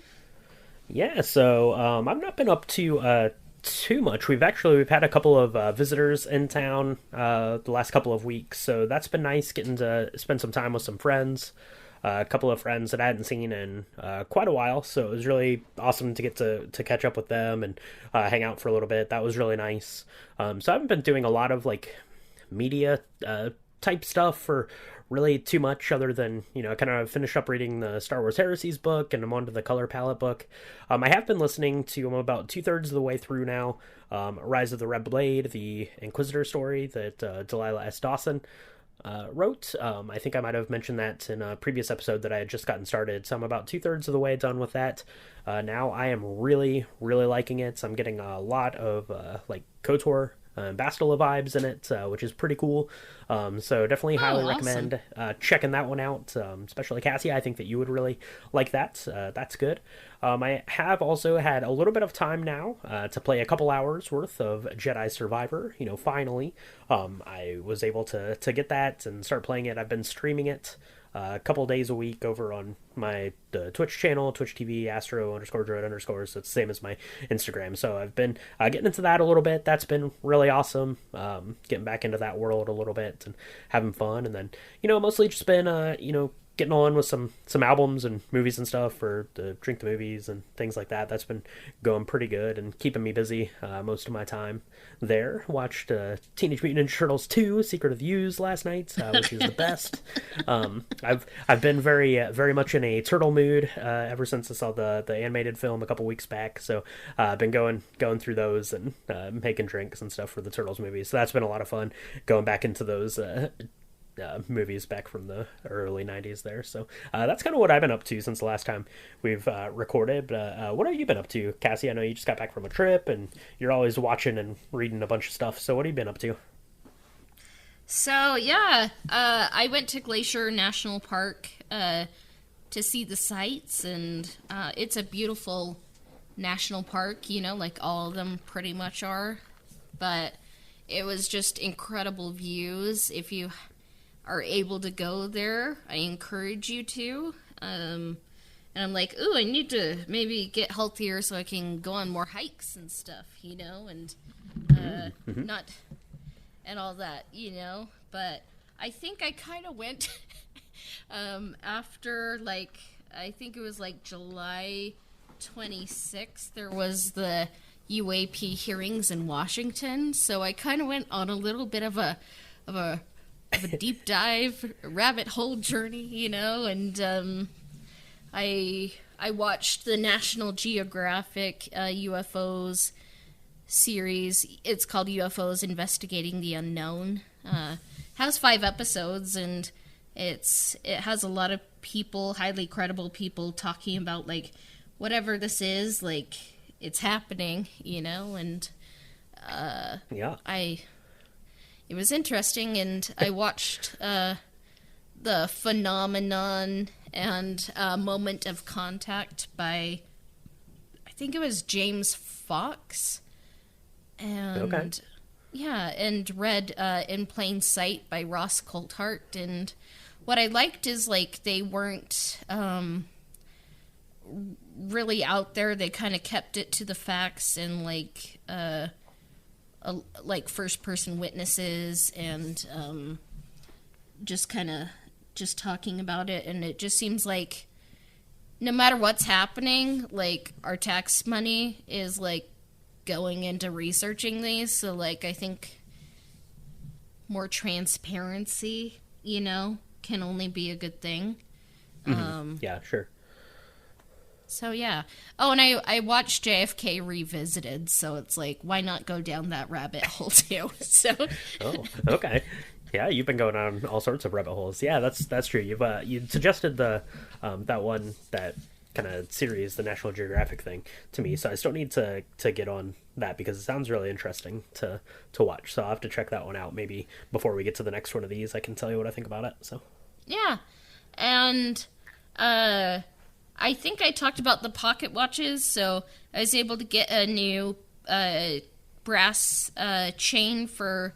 Yeah, so I've not been up to too much. We've had a couple of visitors in town the last couple of weeks, so that's been nice getting to spend some time with some friends. A couple of friends that I hadn't seen in quite a while, so it was really awesome to get to catch up with them and hang out for a little bit. That was really nice. So I haven't been doing a lot of like media type stuff for really too much, other than kind of finished up reading the Star Wars Heresies book, and I'm on to the Color Palette book. I have been listening to, I'm about 2/3 of the way through now, Rise of the Red Blade, the Inquisitor story that Delilah S. Dawson wrote. I think I might have mentioned that in a previous episode that I had just gotten started, so I'm about 2/3 of the way done with that. Now I am really, really liking it. I'm getting a lot of like KOTOR Bastila vibes in it, which is pretty cool. So definitely highly recommend checking that one out, especially Cassie. I think that you would really like that. That's good. I have also had a little bit of time now to play a couple hours worth of Jedi Survivor. Finally, I was able to get that and start playing it. I've been streaming it a couple days a week over on my Twitch channel, Twitch TV, Astro_Droid_. So it's the same as my Instagram. So I've been getting into that a little bit. That's been really awesome. Getting back into that world a little bit and having fun. And then, mostly just been, getting on with some albums and movies and stuff for the Drink the Movies and things like that. That's been going pretty good and keeping me busy most of my time there. Watched Teenage Mutant Ninja Turtles 2: Secret of the Ooze last night, which is the best. I've been very much in a turtle mood ever since I saw the animated film a couple weeks back. So I've been going through those and making drinks and stuff for the Turtles movies. So that's been a lot of fun going back into those movies back from the early 90s there. So that's kind of what I've been up to since the last time we've recorded. What have you been up to, Cassie? I know you just got back from a trip and you're always watching and reading a bunch of stuff. So what have you been up to? So, yeah, I went to Glacier National Park to see the sights, and it's a beautiful national park, like all of them pretty much are. But it was just incredible views. If you are able to go there, I encourage you to. And I'm like, ooh, I need to maybe get healthier so I can go on more hikes and stuff, and not and all that, But I think I kind of went after, like, I think it was like July 26th, there was the UAP hearings in Washington, so I kind of went on a little bit of a deep dive rabbit hole journey, and I watched the National Geographic UFOs series. It's called UFOs Investigating the Unknown. Has 5 episodes, and it has a lot of people, highly credible people, talking about, like, whatever this is, like, it's happening, and yeah. it was interesting, and I watched the Phenomenon and Moment of Contact by, I think it was James Fox, and Okay. yeah, and read In Plain Sight by Ross Coulthart. And what I liked is, like, they weren't really out there. They kind of kept it to the facts, and like first person witnesses, and just kind of just talking about it. And it just seems like no matter what's happening, like, our tax money is, like, going into researching these. So, like, I think more transparency, can only be a good thing. Yeah, sure. So, yeah. Oh, and I watched JFK Revisited, so it's like, why not go down that rabbit hole, too? So, Oh, okay. Yeah, you've been going on all sorts of rabbit holes. Yeah, that's true. You suggested the that kind of series, the National Geographic thing, to me, so I still need to get on that because it sounds really interesting to watch. So I'll have to check that one out. Maybe before we get to the next one of these, I can tell you what I think about it. So yeah. And I think I talked about the pocket watches, so I was able to get a new brass chain for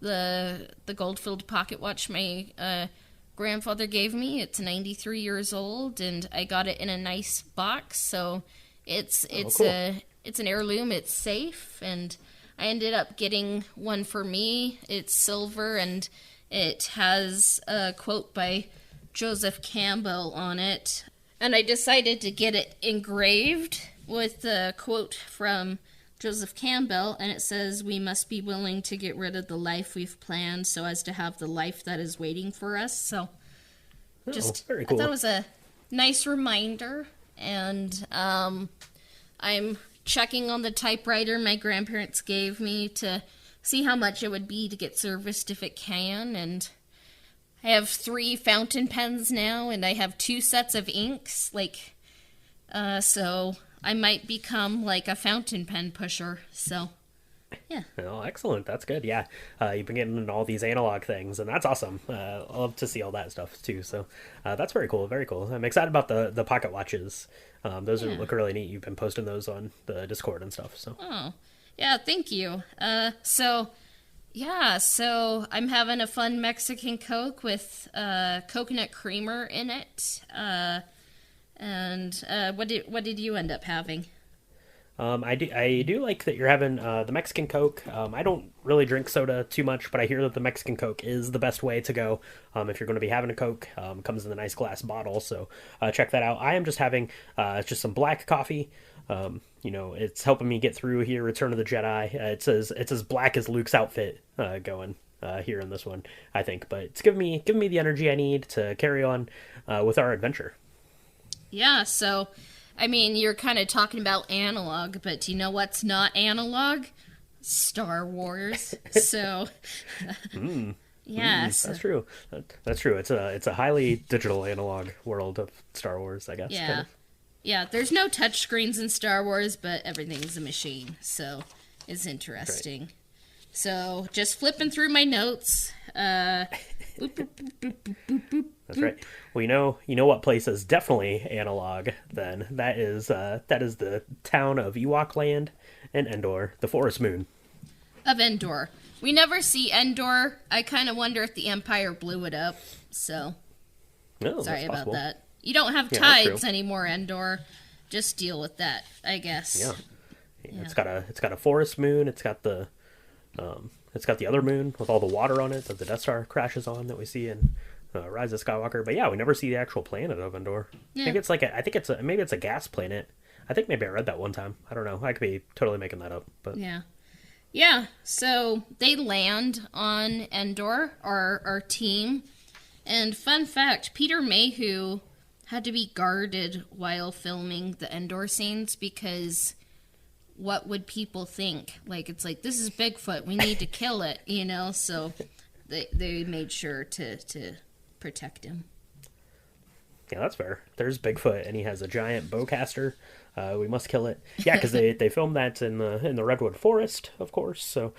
the gold-filled pocket watch my grandfather gave me. It's 93 years old, and I got it in a nice box, so it's cool. it's an heirloom. It's safe, and I ended up getting one for me. It's silver, and it has a quote by Joseph Campbell on it. And I decided to get it engraved with the quote from Joseph Campbell, and it says, "We must be willing to get rid of the life we've planned so as to have the life that is waiting for us." So very I cool. thought it was a nice reminder. And I'm checking on the typewriter my grandparents gave me to see how much it would be to get serviced if it can. And I have 3 fountain pens now, and I have 2 sets of inks. So I might become like a fountain pen pusher. So, yeah. Oh, excellent. That's good. Yeah, you've been getting into all these analog things, and that's awesome. I love to see all that stuff too. So that's very cool. Very cool. I'm excited about the pocket watches. Those look really neat. You've been posting those on the Discord and stuff. So. Oh, yeah. Thank you. So I'm having a fun Mexican Coke with coconut creamer in it. And what did you end up having? I do like that you're having the Mexican Coke. I don't really drink soda too much, but I hear that the Mexican Coke is the best way to go if you're going to be having a Coke. It comes in a nice glass bottle, so check that out. I am just having just some black coffee. It's helping me get through here. Return of the Jedi. It's as black as Luke's outfit going here in this one, I think. But it's giving me the energy I need to carry on with our adventure. Yeah, so, I mean, you're kind of talking about analog, but do you know what's not analog? Star Wars. So, yes. That's true. That's true. It's a highly digital analog world of Star Wars, I guess. Yeah. Kind of. Yeah, there's no touchscreens in Star Wars, but everything's a machine, so it's interesting. Right. So, just flipping through my notes. That's right. Well, you know what place is definitely analog. Then that is the town of Ewok Land and Endor, the Forest Moon Of Endor. We never see Endor. I kind of wonder if the Empire blew it up. So, Oh, sorry that's about possible. that. You don't have Yeah, that's tides true. anymore, Endor. Just deal with that, I guess. Yeah. It's got a forest moon. It's got the other moon with all the water on it that the Death Star crashes on that we see in Rise of Skywalker. But yeah, we never see the actual planet of Endor. Yeah. Maybe it's a gas planet. I think maybe I read that one time. I don't know. I could be totally making that up. But Yeah. Yeah, so they land on Endor, our team. And fun fact, Peter Mayhew had to be guarded while filming the Endor scenes because what would people think? Like, it's like, this is Bigfoot, we need to kill it, so they made sure to protect him. Yeah, that's fair. There's Bigfoot, and he has a giant bowcaster. We must kill it. Yeah, because they filmed that in the redwood forest, of course. So,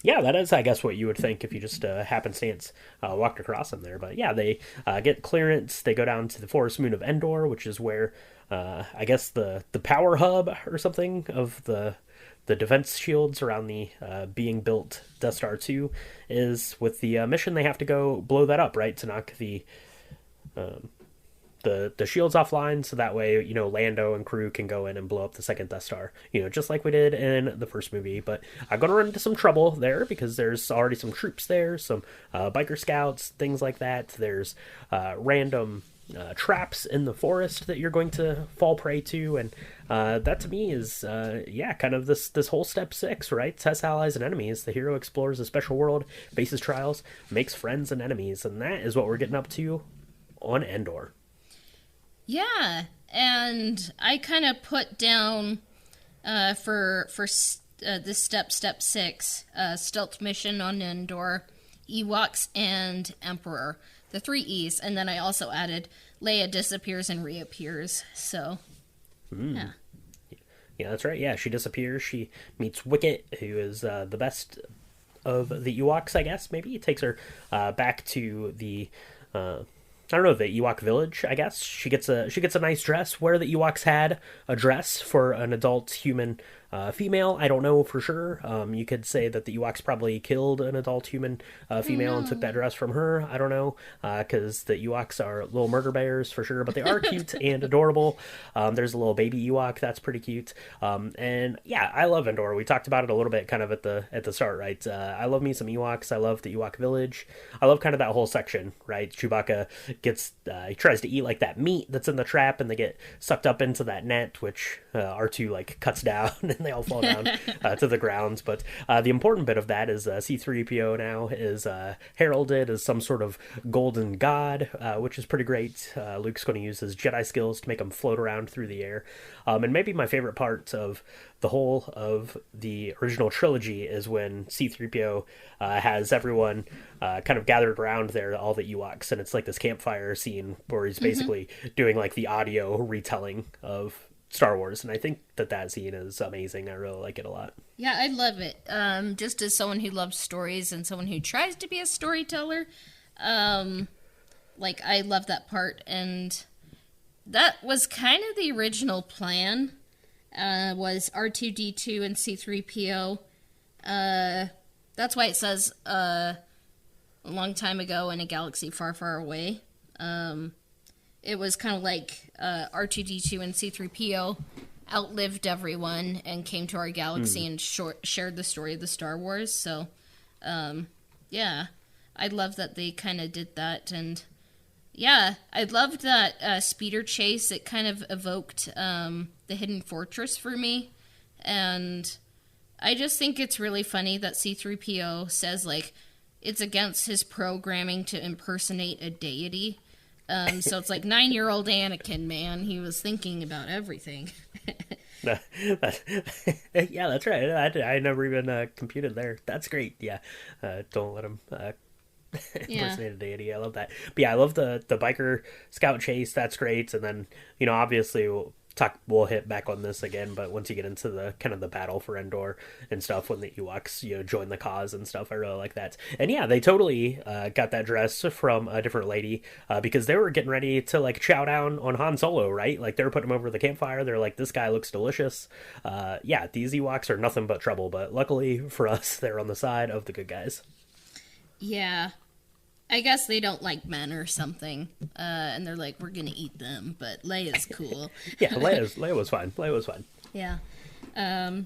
yeah, that is, I guess, what you would think if you just happenstance walked across them there. But yeah, they get clearance. They go down to the forest moon of Endor, which is where I guess the power hub or something of the defense shields around the being built Death Star 2 is. With the mission, they have to go blow that up, right, to knock the shields offline, so that way, Lando and crew can go in and blow up the second Death Star, just like we did in the first movie. But I'm gonna run into some trouble there because there's already some troops there, some biker scouts, things like that. There's random traps in the forest that you're going to fall prey to, and that to me is kind of this whole step 6, right? Test allies and enemies. The hero explores a special world, faces trials, makes friends and enemies, and that is what we're getting up to on Endor. Yeah, and I kind of put down for this step 6, stealth mission on Endor, Ewoks and Emperor, the 3 E's, and then I also added Leia disappears and reappears. So, yeah. Yeah, that's right. Yeah, she disappears. She meets Wicket, who is the best of the Ewoks, I guess. Maybe it takes her back to the I don't know, the Ewok village, I guess. She gets a nice dress where the Ewoks had a dress for an adult human female. I don't know for sure. You could say that the Ewoks probably killed an adult human female and took that dress from her. I don't know, because the Ewoks are little murder bears for sure, but they are cute and adorable. There's a little baby Ewok that's pretty cute. And yeah, I love Endor. We talked about it a little bit kind of at the start, right? I love me some Ewoks. I love the Ewok village. I love kind of that whole section, right? Chewbacca he tries to eat like that meat that's in the trap, and they get sucked up into that net, which R2 like cuts down, and they all fall down to the ground. But the important bit of that is C-3PO now is heralded as some sort of golden god, which is pretty great. Luke's going to use his Jedi skills to make him float around through the air. And maybe my favorite part of the whole of the original trilogy is when C-3PO has everyone kind of gathered around there, all the Ewoks, and it's like this campfire scene where he's basically doing like the audio retelling of Star Wars, and I think that scene is amazing. I really like it a lot. Yeah, I love it. Just as someone who loves stories and someone who tries to be a storyteller, like I love that part, and that was kind of the original plan. Was R2-D2 and C-3PO. That's why it says a long time ago in a galaxy far, far away. It was kind of like R2-D2 and C-3PO outlived everyone and came to our galaxy and shared the story of the Star Wars. So, yeah, I love that they kind of did that. And, yeah, I loved that speeder chase. It kind of evoked the Hidden Fortress for me. And I just think it's really funny that C-3PO says, like, it's against his programming to impersonate a deity. So it's like 9-year-old Anakin, man. He was thinking about everything. Yeah, that's right. I never even computed there. That's great. Yeah, don't let him impersonate a deity. I love that. But yeah, I love the biker scout chase. That's great. And then obviously we'll hit back on this again, but once you get into the kind of the battle for Endor and stuff, when the Ewoks join the cause and stuff, I really like that. And yeah, they totally got that dress from a different lady because they were getting ready to like chow down on Han Solo, right? Like they were putting him over the campfire. They're like, this guy looks delicious. Yeah, these Ewoks are nothing but trouble, but luckily for us, they're on the side of the good guys. Yeah, I guess they don't like men or something, and they're like, we're gonna eat them, but Leia's cool. Yeah, Leia was fine. Leia was fine. Yeah.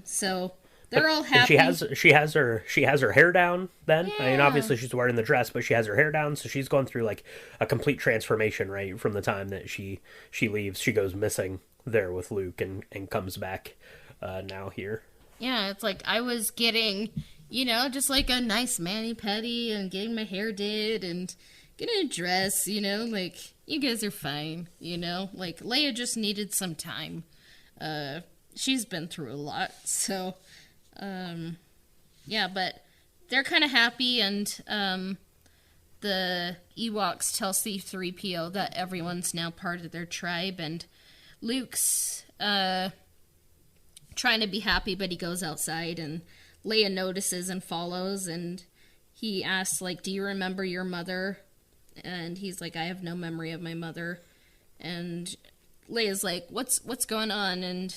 So they're all happy. She has her hair down then. Yeah. I mean, obviously she's wearing the dress, but she has her hair down, so she's going through like a complete transformation, right? From the time that she leaves, she goes missing there with Luke and comes back now here. Yeah, it's like I was getting, just like a nice mani-pedi and getting my hair did and getting a dress, like, you guys are fine, like, Leia just needed some time. She's been through a lot, so, yeah, but they're kind of happy, and the Ewoks tell C-3PO that everyone's now part of their tribe, and Luke's trying to be happy, but he goes outside, and Leia notices and follows, and he asks, like, do you remember your mother? And he's like, I have no memory of my mother. And Leia's like, what's going on? And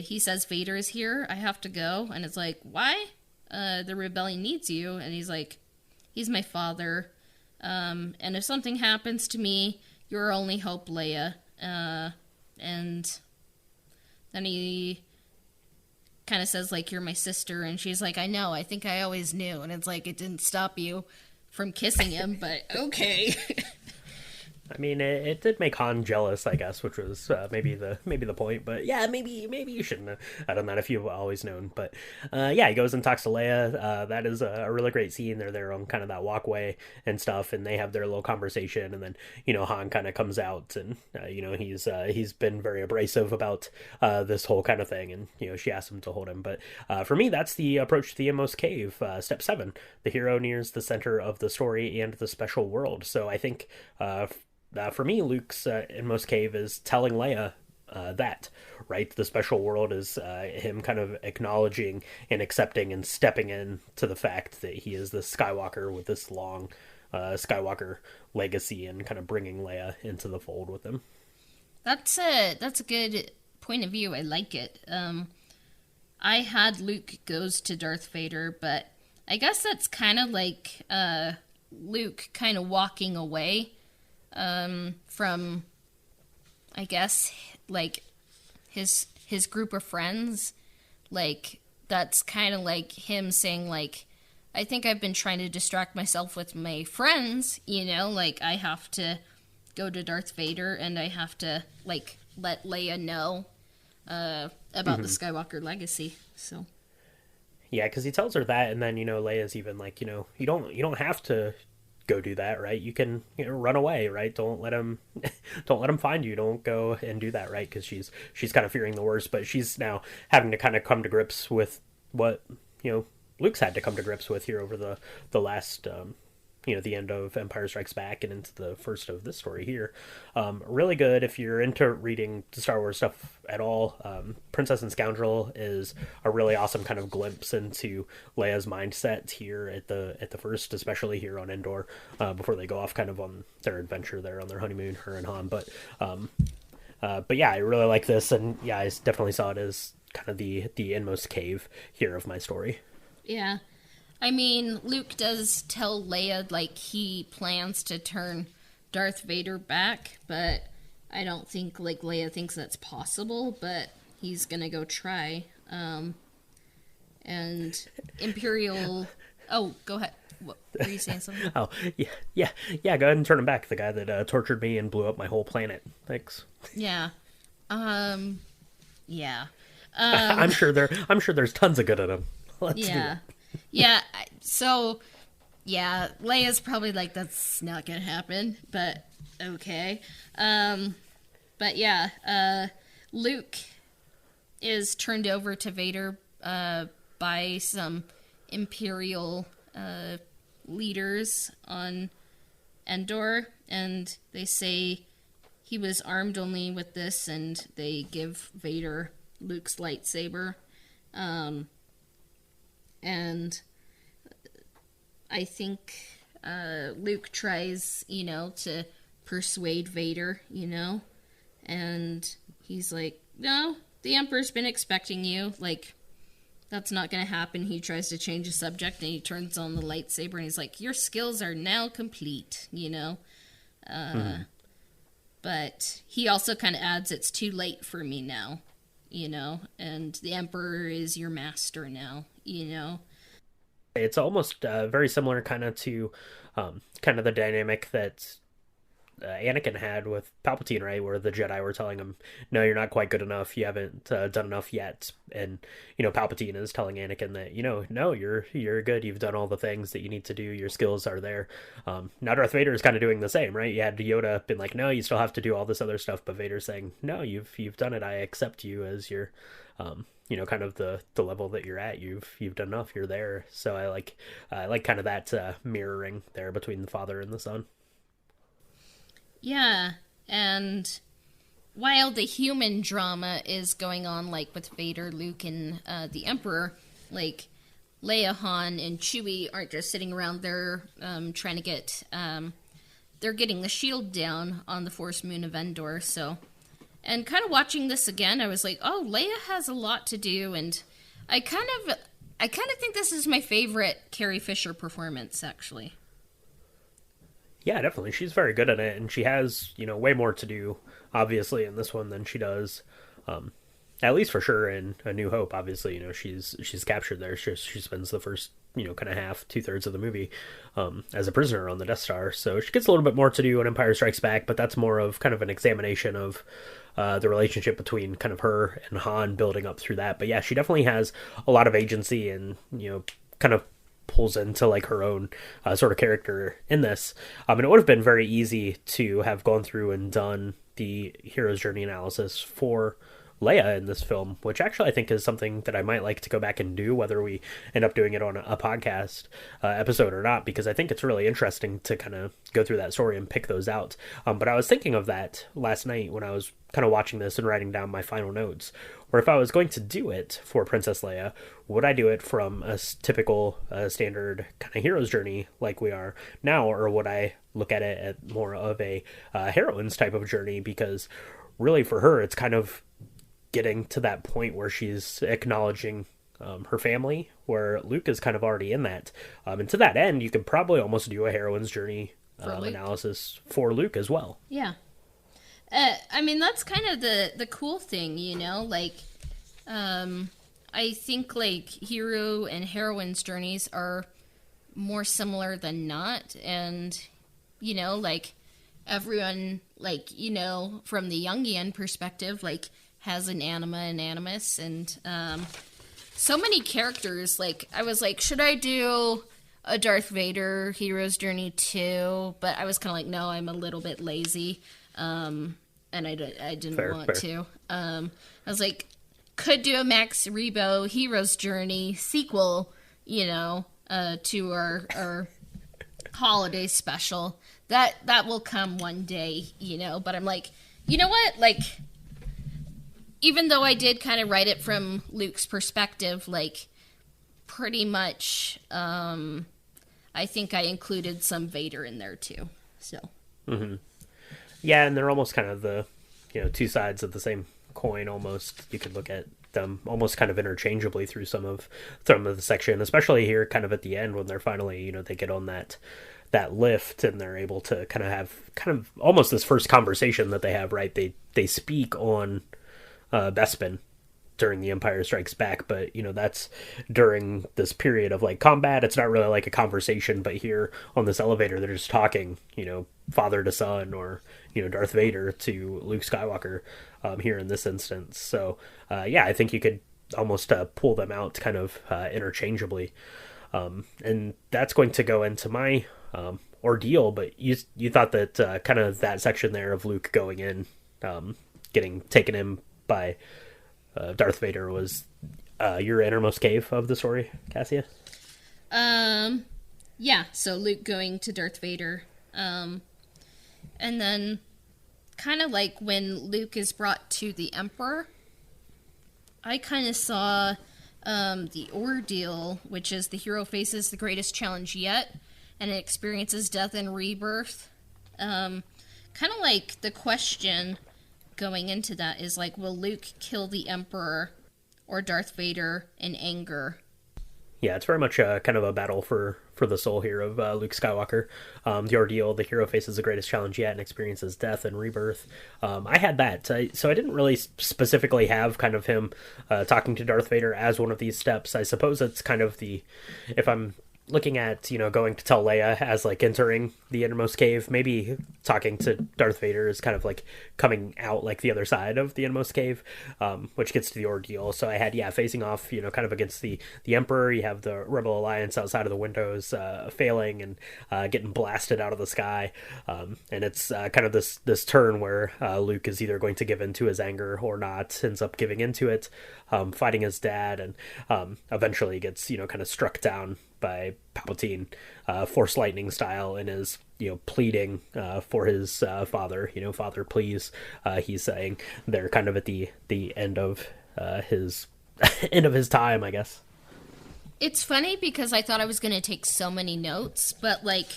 he says, Vader is here, I have to go. And it's like, why? The rebellion needs you. And he's like, he's my father. And if something happens to me, you're our only hope, Leia. And then he kind of says, like, you're my sister. And she's like, I know, I think I always knew. And it's like, it didn't stop you from kissing him, but okay. I mean, it did make Han jealous, I guess, which was maybe the point. But yeah, maybe you shouldn't have done that if you've always known. But yeah, he goes and talks to Leia. That is a really great scene. They're there on kind of that walkway and stuff, and they have their little conversation. And then Han kind of comes out, and he's been very abrasive about this whole kind of thing, and she asks him to hold him. But for me, that's the approach to the Inmost Cave. Step 7: the hero nears the center of the story and the special world. So I think. For me, Luke's Inmost Cave is telling Leia that, right? The special world is him kind of acknowledging and accepting and stepping in to the fact that he is the Skywalker with this long Skywalker legacy, and kind of bringing Leia into the fold with him. That's a good point of view. I like it. I had Luke goes to Darth Vader, but I guess that's kind of like Luke kind of walking away from, I guess, like, his group of friends. Like, that's kind of like him saying, like, I think I've been trying to distract myself with my friends, like, I have to go to Darth Vader, and I have to, like, let Leia know about the Skywalker legacy, so. Yeah, because he tells her that, and then, Leia's even like, you don't have to go do that, right? You can run away, right? Don't let him find you. Don't go and do that, right? Because she's kind of fearing the worst, but she's now having to kind of come to grips with what Luke's had to come to grips with here over the last the end of Empire Strikes Back and into the first of this story here. Really good if you're into reading Star Wars stuff at all. Princess and Scoundrel is a really awesome kind of glimpse into Leia's mindset here at the first, especially here on Endor, before they go off kind of on their adventure there on their honeymoon, her and Han. But yeah, I really like this, and yeah, I definitely saw it as kind of the Inmost Cave here of my story. Yeah. I mean, Luke does tell Leia, like, he plans to turn Darth Vader back, but I don't think, like, Leia thinks that's possible, but he's gonna go try. And Imperial... Oh, go ahead. What, were you saying something? Oh, yeah, go ahead and turn him back, the guy that tortured me and blew up my whole planet. Thanks. Yeah. Yeah. I'm sure there's tons of good in him. Let's do it. Yeah, so, yeah, Leia's probably like, that's not gonna happen, but okay. But yeah, Luke is turned over to Vader by some Imperial leaders on Endor, and they say he was armed only with this, and they give Vader Luke's lightsaber. And I think Luke tries, to persuade Vader, and he's like, no, the Emperor's been expecting you, like, that's not gonna happen. He tries to change the subject, and he turns on the lightsaber, and he's like, your skills are now complete, But he also kind of adds, it's too late for me now, and the Emperor is your master now, It's almost very similar kind of to kind of the dynamic that Anakin had with Palpatine, right? Where the Jedi were telling him, no, you're not quite good enough. You haven't done enough yet. And, Palpatine is telling Anakin that, no, you're good. You've done all the things that you need to do. Your skills are there. Now Darth Vader is kind of doing the same, right? You had Yoda been like, no, you still have to do all this other stuff. But Vader's saying, no, you've done it. I accept you as your, kind of the level that you're at. You've done enough. You're there. So I like kind of that mirroring there between the father and the son. Yeah, and while the human drama is going on, like with Vader, Luke, and the Emperor, like Leia, Han, and Chewie aren't just sitting around there trying to get... they're getting the shield down on the Force Moon of Endor, so... And kind of watching this again, I was like, oh, Leia has a lot to do, and I kind of think this is my favorite Carrie Fisher performance, actually. Yeah, definitely. She's very good at it, and she has, way more to do, obviously, in this one than she does, at least for sure in A New Hope. Obviously, she's captured there. She spends the first, kind of half, 2/3 of the movie as a prisoner on the Death Star. So she gets a little bit more to do in Empire Strikes Back, but that's more of kind of an examination of the relationship between kind of her and Han building up through that. But yeah, she definitely has a lot of agency and, kind of pulls into like her own sort of character in this. And it would have been very easy to have gone through and done the hero's journey analysis for Leia in this film, which actually I think is something that I might like to go back and do, whether we end up doing it on a podcast episode or not, because I think it's really interesting to kind of go through that story and pick those out. But I was thinking of that last night when I was kind of watching this and writing down my final notes, or if I was going to do it for Princess Leia, would I do it from a typical standard kind of hero's journey like we are now, or would I look at it at more of a heroine's type of journey? Because really for her, it's kind of getting to that point where she's acknowledging her family, where Luke is kind of already in that. And to that end, you could probably almost do a heroine's journey analysis for Luke as well. Yeah. I mean, that's kind of the cool thing, like, I think, like, hero and heroine's journeys are more similar than not, and, like, everyone, like, from the Jungian perspective, like, has an anima and animus, and, so many characters, like, I was like, should I do a Darth Vader hero's journey too? But I was kind of like, no, I'm a little bit lazy. And I didn't want to. I was like, could do a Max Rebo Hero's Journey sequel, to our holiday special. That will come one day, But I'm like, you know what? Like, even though I did kind of write it from Luke's perspective, like, pretty much, I think I included some Vader in there too. So. Mm-hmm. Yeah, and they're almost kind of the, two sides of the same coin almost. You could look at them almost kind of interchangeably through some of the section, especially here kind of at the end when they're finally, they get on that lift and they're able to kind of have kind of almost this first conversation that they have, right? They speak on Bespin during The Empire Strikes Back, but that's during this period of like combat. It's not really like a conversation, but here on this elevator they're just talking, father to son, or Darth Vader to Luke Skywalker here in this instance. So yeah, I think you could almost pull them out kind of interchangeably, and that's going to go into my ordeal. But you thought that kind of that section there of Luke going in, getting taken in by Darth Vader was your innermost cave of the story, Cassia? Yeah, so Luke going to Darth Vader. And then kind of like when Luke is brought to the Emperor, I kind of saw the ordeal, which is the hero faces the greatest challenge yet, and it experiences death and rebirth. Kind of like the question going into that is like, will Luke kill the Emperor or Darth Vader in anger? Yeah, it's very much kind of a battle for the soul here of Luke Skywalker. The ordeal, the hero faces the greatest challenge yet and experiences death and rebirth. I had that. So I didn't really specifically have kind of him talking to Darth Vader as one of these steps. I suppose it's kind of if I'm looking at, going to tell Leia as like entering the innermost cave, maybe talking to Darth Vader is kind of like coming out like the other side of the innermost cave, which gets to the ordeal. So I had, facing off, kind of against the Emperor. You have the Rebel Alliance outside of the windows failing and getting blasted out of the sky. And it's kind of this turn where Luke is either going to give in to his anger or not, ends up giving into it, fighting his dad, and eventually gets, kind of struck down by Palpatine, Force lightning style, and is pleading for his father. Father, please. He's saying they're kind of at the end of his end of his time, I guess. It's funny because I thought I was going to take so many notes, but like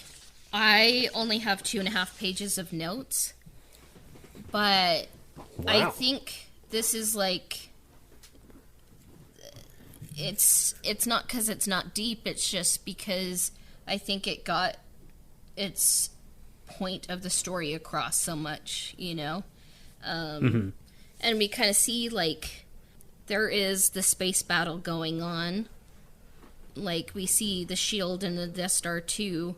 I only have 2.5 pages of notes. But wow. I think this is like it's not because it's not deep, it's just because I think it got its point of the story across so much, and we kind of see like there is the space battle going on. Like we see the shield and the Death Star 2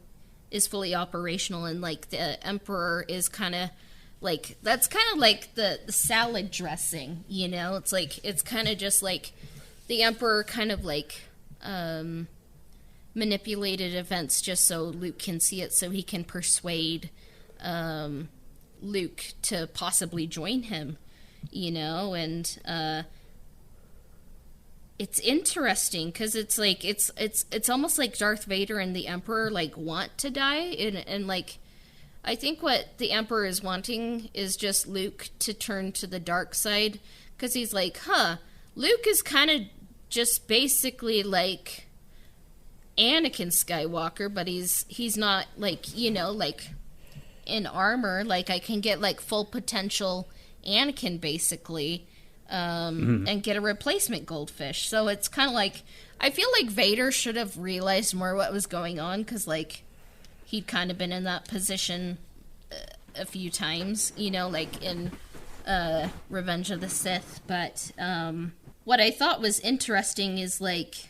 is fully operational, and like the Emperor is kind of like, that's kind of like the salad dressing, it's like, it's kind of just like the Emperor kind of like manipulated events just so Luke can see it, so he can persuade Luke to possibly join him, and it's interesting because it's like it's almost like Darth Vader and the Emperor like want to die, and like I think what the Emperor is wanting is just Luke to turn to the dark side, because he's like, Luke is kind of just basically like Anakin Skywalker, but he's not like, like in armor. Like I can get like full potential Anakin basically, and get a replacement goldfish. So it's kind of like, I feel like Vader should have realized more what was going on, because like he'd kind of been in that position a few times, like in Revenge of the Sith. But what I thought was interesting is like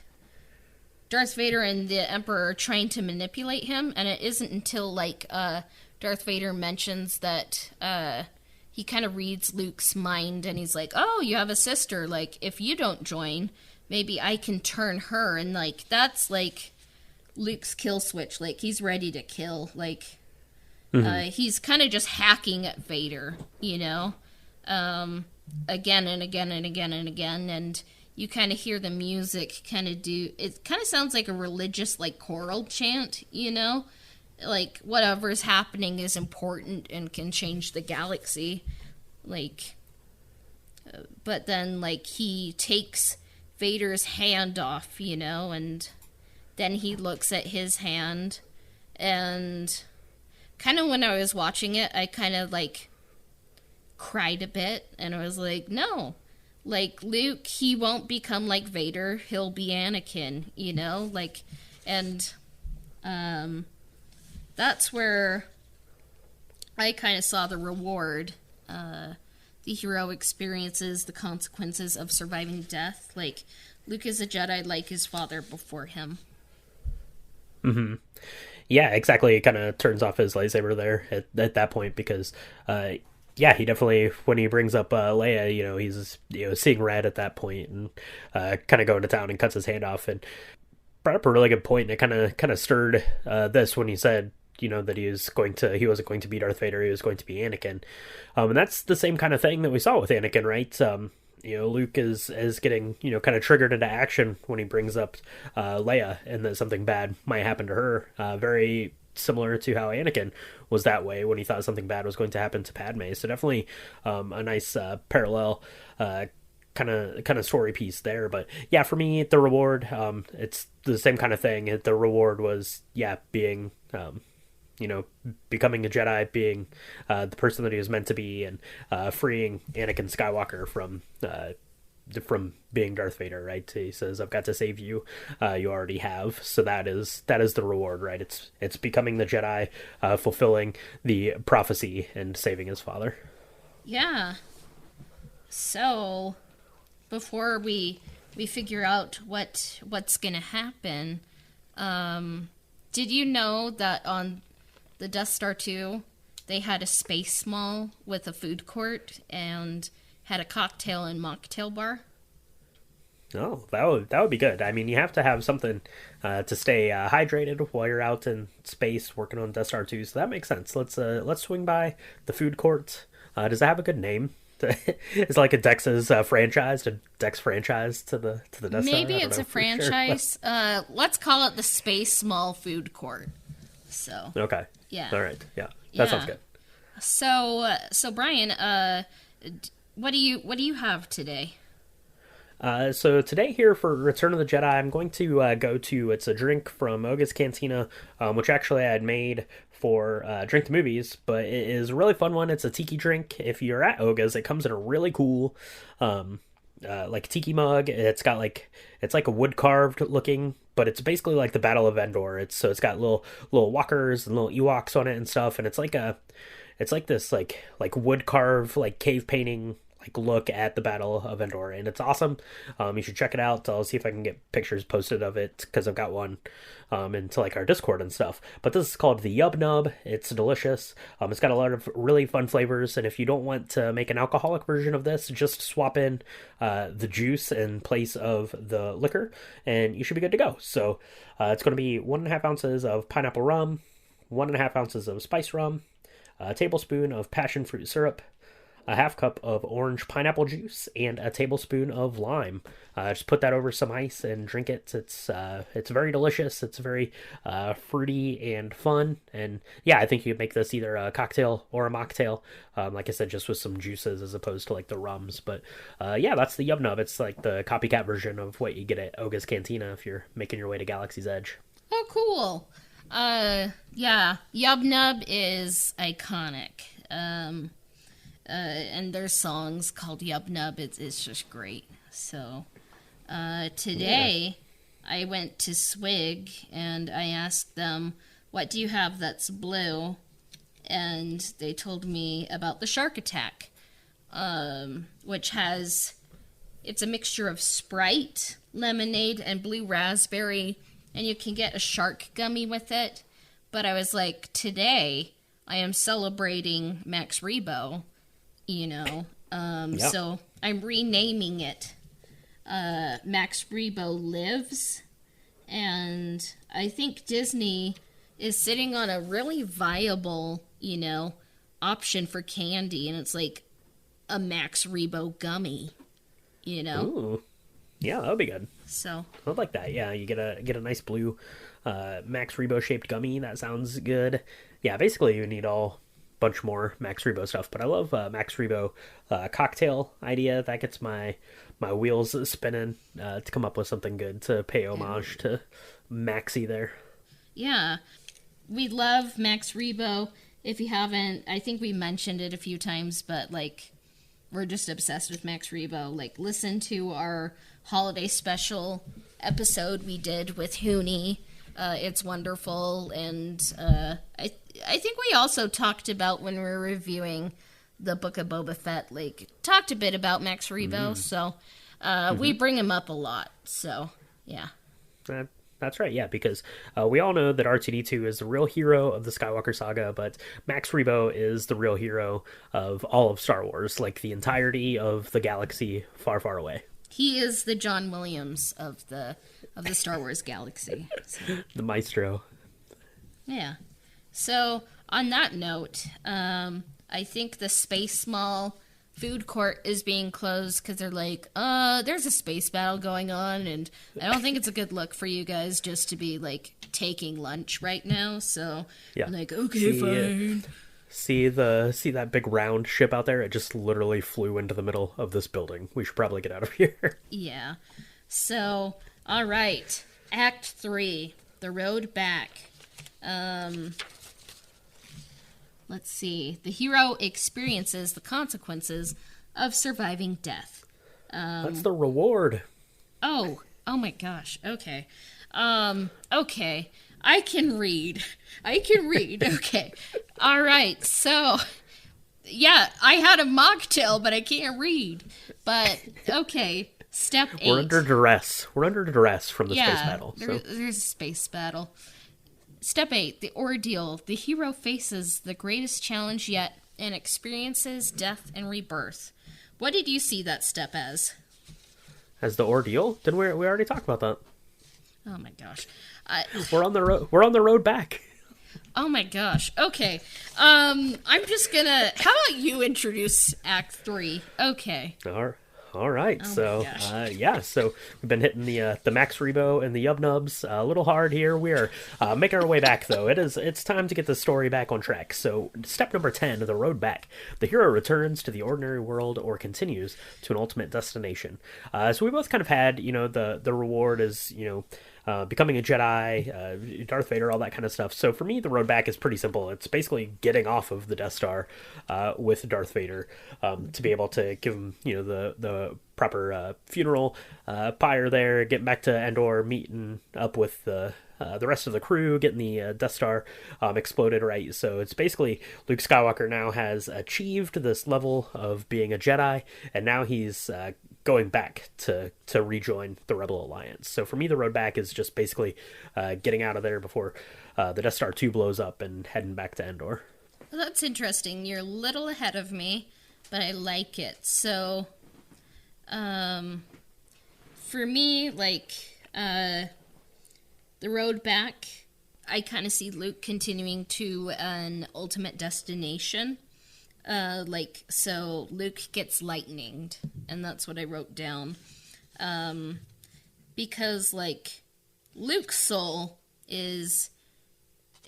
Darth Vader and the Emperor are trying to manipulate him, and it isn't until like Darth Vader mentions that he kind of reads Luke's mind, and he's like, oh, you have a sister, like if you don't join, maybe I can turn her. And like that's like Luke's kill switch. Like he's ready to kill. Like he's kind of just hacking at Vader, again and again and again and again. And you kind of hear the music kind of do, it kind of sounds like a religious like choral chant, like whatever's happening is important and can change the galaxy. Like but then like he takes Vader's hand off, and then he looks at his hand, and kind of when I was watching it, I kind of like cried a bit, and I was like, no, like Luke, he won't become like Vader, he'll be Anakin, like, and that's where I kind of saw the reward, the hero experiences the consequences of surviving death. Like Luke is a Jedi like his father before him. Yeah, exactly. It kind of turns off his lightsaber there at that point, because he definitely, when he brings up Leia, he's seeing red at that point, and kind of going to town and cuts his hand off, and brought up a really good point. And it kind of stirred this when he said, that he wasn't going to be Darth Vader, he was going to be Anakin, and that's the same kind of thing that we saw with Anakin, right? Luke is getting, kind of triggered into action when he brings up Leia, and that something bad might happen to her. Very similar to how Anakin was that way when he thought something bad was going to happen to Padme. So definitely a nice parallel kind of story piece there. But yeah, for me, the reward, it's the same kind of thing. The reward was, being... becoming a Jedi, being the person that he was meant to be, and freeing Anakin Skywalker from being Darth Vader, right? He says, I've got to save you. You already have. So that is the reward, right? It's becoming the Jedi, fulfilling the prophecy, and saving his father. Yeah. So before we figure out what's gonna happen, Did you know that on the Death Star 2, they had a space mall with a food court and had a cocktail and mocktail bar? Oh, that would be good. I mean, you have to have something to stay hydrated while you're out in space working on Death Star 2, so that makes sense. Let's swing by the food court. Does it have a good name? It's like a Dex's franchise, a Dex franchise to the Death Star. Maybe it's a franchise. Sure. Let's call it the Space Mall Food Court. So okay, yeah, all right, yeah, that sounds good. So Brian, what do you have today? So today here for Return of the Jedi, I'm going to go to, it's a drink from Oga's Cantina, which actually I had made for Drink the Movies, but it is a really fun one. It's a tiki drink. If you're at Oga's, it comes in a really cool, like tiki mug. It's like a wood carved looking, but it's basically like the Battle of Endor. It's got little walkers and little Ewoks on it and stuff, and it's like this wood carve, like cave painting look at the Battle of Endor, and it's awesome. You should check it out. I'll see if I can get pictures posted of it, because I've got one into like our Discord and stuff. But this is called the Yub Nub. It's delicious. It's got a lot of really fun flavors, and if you don't want to make an alcoholic version of this, just swap in the juice in place of the liquor, and you should be good to go. So it's going to be 1.5 ounces of pineapple rum, 1.5 ounces of spice rum, a tablespoon of passion fruit syrup, a half cup of orange pineapple juice, and a tablespoon of lime. Just put that over some ice and drink it. It's very delicious. It's very fruity and fun. And yeah, I think you could make this either a cocktail or a mocktail. Like I said, just with some juices as opposed to like the rums. But yeah, that's the Yub Nub. It's like the copycat version of what you get at Oga's Cantina if you're making your way to Galaxy's Edge. Oh, cool. Yeah, Yub Nub is iconic. And their songs called Yub Nub. It's just great. So today I went to Swig and I asked them, what do you have that's blue? And they told me about the Shark Attack, which it's a mixture of Sprite, lemonade, and blue raspberry, and you can get a shark gummy with it. But I was like, today I am celebrating Max Rebo, so I'm renaming it Max Rebo Lives, and I think Disney is sitting on a really viable, option for candy, and it's like a Max Rebo gummy, Ooh. Yeah, that would be good. So I'd like that. Yeah, you get a nice blue Max Rebo shaped gummy. That sounds good. Yeah, basically you need bunch more Max Rebo stuff, but I love Max Rebo cocktail idea. That gets my wheels spinning to come up with something good to pay homage to Maxie there. Yeah, we love Max Rebo. If you haven't, I think we mentioned it a few times, but we're just obsessed with Max Rebo. Listen to our holiday special episode we did with Hooney. It's wonderful, and I think we also talked about when we were reviewing the Book of Boba Fett, talked a bit about Max Rebo, so we bring him up a lot, so yeah. That's right, yeah, because we all know that R2-D2 is the real hero of the Skywalker Saga, but Max Rebo is the real hero of all of Star Wars, the entirety of the galaxy far, far away. He is the John Williams of the Star Wars galaxy. So. The maestro. Yeah. So, on that note, I think the Space Mall food court is being closed because they're there's a space battle going on, and I don't think it's a good look for you guys just to be, taking lunch right now. So, yeah. I'm okay, fine. See that big round ship out there? It just literally flew into the middle of this building. We should probably get out of here. Yeah. So, all right. Act 3, The Road Back. Let's see. The hero experiences the consequences of surviving death. That's the reward. Oh my gosh. Okay. Okay. I can read. Okay. All right. So, yeah, I had a mocktail, but I can't read. But, okay. Step 8. We're under duress. We're under duress from the space Yeah, battle. So. there's a space battle. Step 8, the ordeal. The hero faces the greatest challenge yet and experiences death and rebirth. What did you see that step as? As the ordeal? Didn't we already talk about that? Oh my gosh. We're on the road. We're on the road back. Oh my gosh. Okay. I'm just gonna. How about you introduce Act 3? Okay. All right. Oh So, my gosh. yeah. So we've been hitting the Max Rebo and the Yub Nubs a little hard here. We are making our way back, though. It's time to get the story back on track. So, step number 10, the road back. The hero returns to the ordinary world or continues to an ultimate destination. So we both kind of had, the reward is, becoming a Jedi, Darth Vader, all that kind of stuff. So for me, the road back is pretty simple. It's basically getting off of the Death Star with Darth Vader to be able to give him, the proper funeral pyre there, getting back to Endor, meeting up with the rest of the crew, getting the Death Star exploded, right? So it's basically Luke Skywalker now has achieved this level of being a Jedi, and now he's going back to rejoin the Rebel Alliance. So for me, the road back is just basically getting out of there before the Death Star 2 blows up and heading back to Endor. Well, that's interesting. You're a little ahead of me, but I like it. So, for me, the road back, I kind of see Luke continuing to an ultimate destination. So Luke gets lightninged, and that's what I wrote down. Because, Luke's soul is,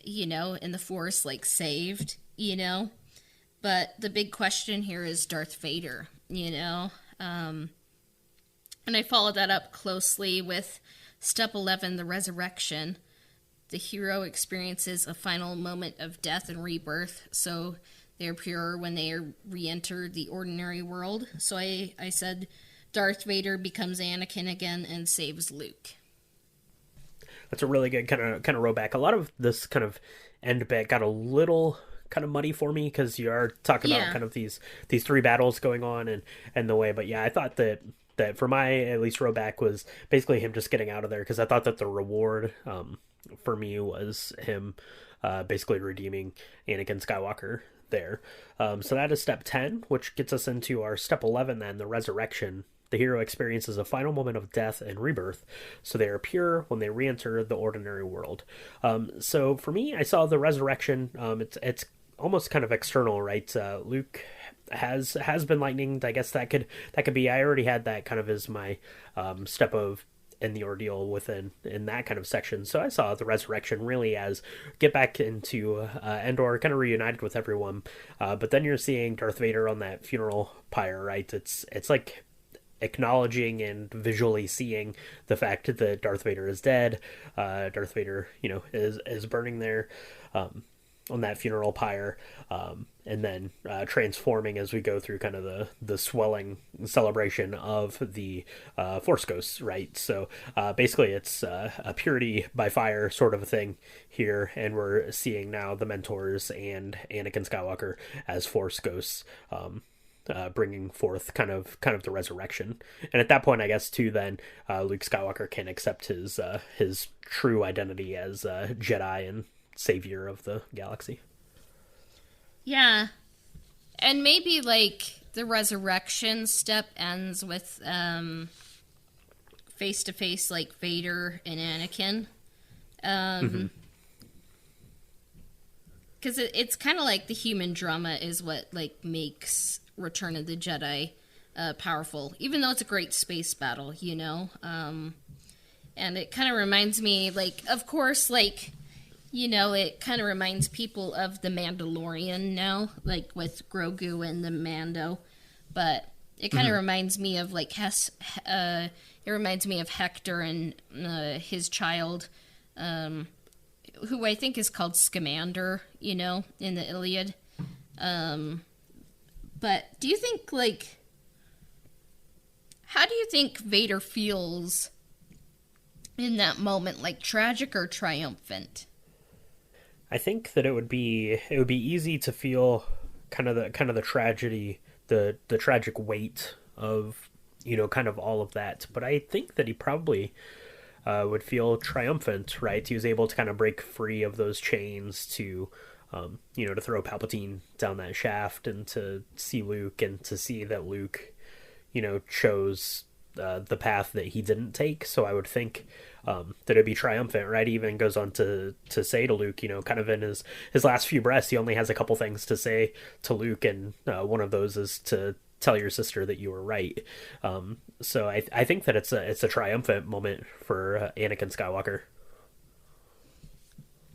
in the Force, saved, But the big question here is Darth Vader, And I followed that up closely with Step 11, the resurrection. The hero experiences a final moment of death and rebirth, so they are pure when they re-enter the ordinary world. So I said Darth Vader becomes Anakin again and saves Luke. That's a really good kind of row back. A lot of this kind of end bit got a little kind of muddy for me because you are talking about kind of these three battles going on and the way. But yeah, I thought that for my at least row back was basically him just getting out of there, because I thought that the reward for me was him basically redeeming Anakin Skywalker there. So that is step 10, which gets us into our step 11 then, the resurrection. The hero experiences a final moment of death and rebirth, so they are pure when they re-enter the ordinary world. So for me, I saw the resurrection. It's almost kind of external, right? Luke has been lightninged. I guess that could be. I already had that kind of as my step of in the ordeal in that kind of section. So I saw the resurrection really as get back into Endor, kind of reunited with everyone. But then you're seeing Darth Vader on that funeral pyre, right? It's like acknowledging and visually seeing the fact that Darth Vader is dead. Darth Vader, is burning there on that funeral pyre, and then transforming as we go through kind of the swelling celebration of the Force Ghosts, right? So basically it's a purity by fire sort of a thing here, and we're seeing now the mentors and Anakin Skywalker as Force Ghosts, bringing forth kind of the resurrection. And at that point, I guess too, then Luke Skywalker can accept his true identity as Jedi and savior of the galaxy. Yeah, and maybe the resurrection step ends with face to face Vader and Anakin, because it's kind of like the human drama is what makes Return of the Jedi powerful, even though it's a great space battle, and it kind of reminds me, of course, it kind of reminds people of The Mandalorian now, with Grogu and the Mando, but it kind of reminds me of it reminds me of Hector and his child, who I think is called Scamander, in the Iliad. But do you think, how do you think Vader feels in that moment? Tragic or triumphant? I think that it would be easy to feel kind of the tragedy, the tragic weight of, kind of all of that. But I think that he probably would feel triumphant, right? He was able to kind of break free of those chains to, to throw Palpatine down that shaft and to see Luke and to see that Luke, chose the path that he didn't take. So I would think that it'd be triumphant, right? He even goes on to say to Luke, kind of in his last few breaths, he only has a couple things to say to Luke, and one of those is to tell your sister that you were right. So I think that it's a triumphant moment for Anakin Skywalker.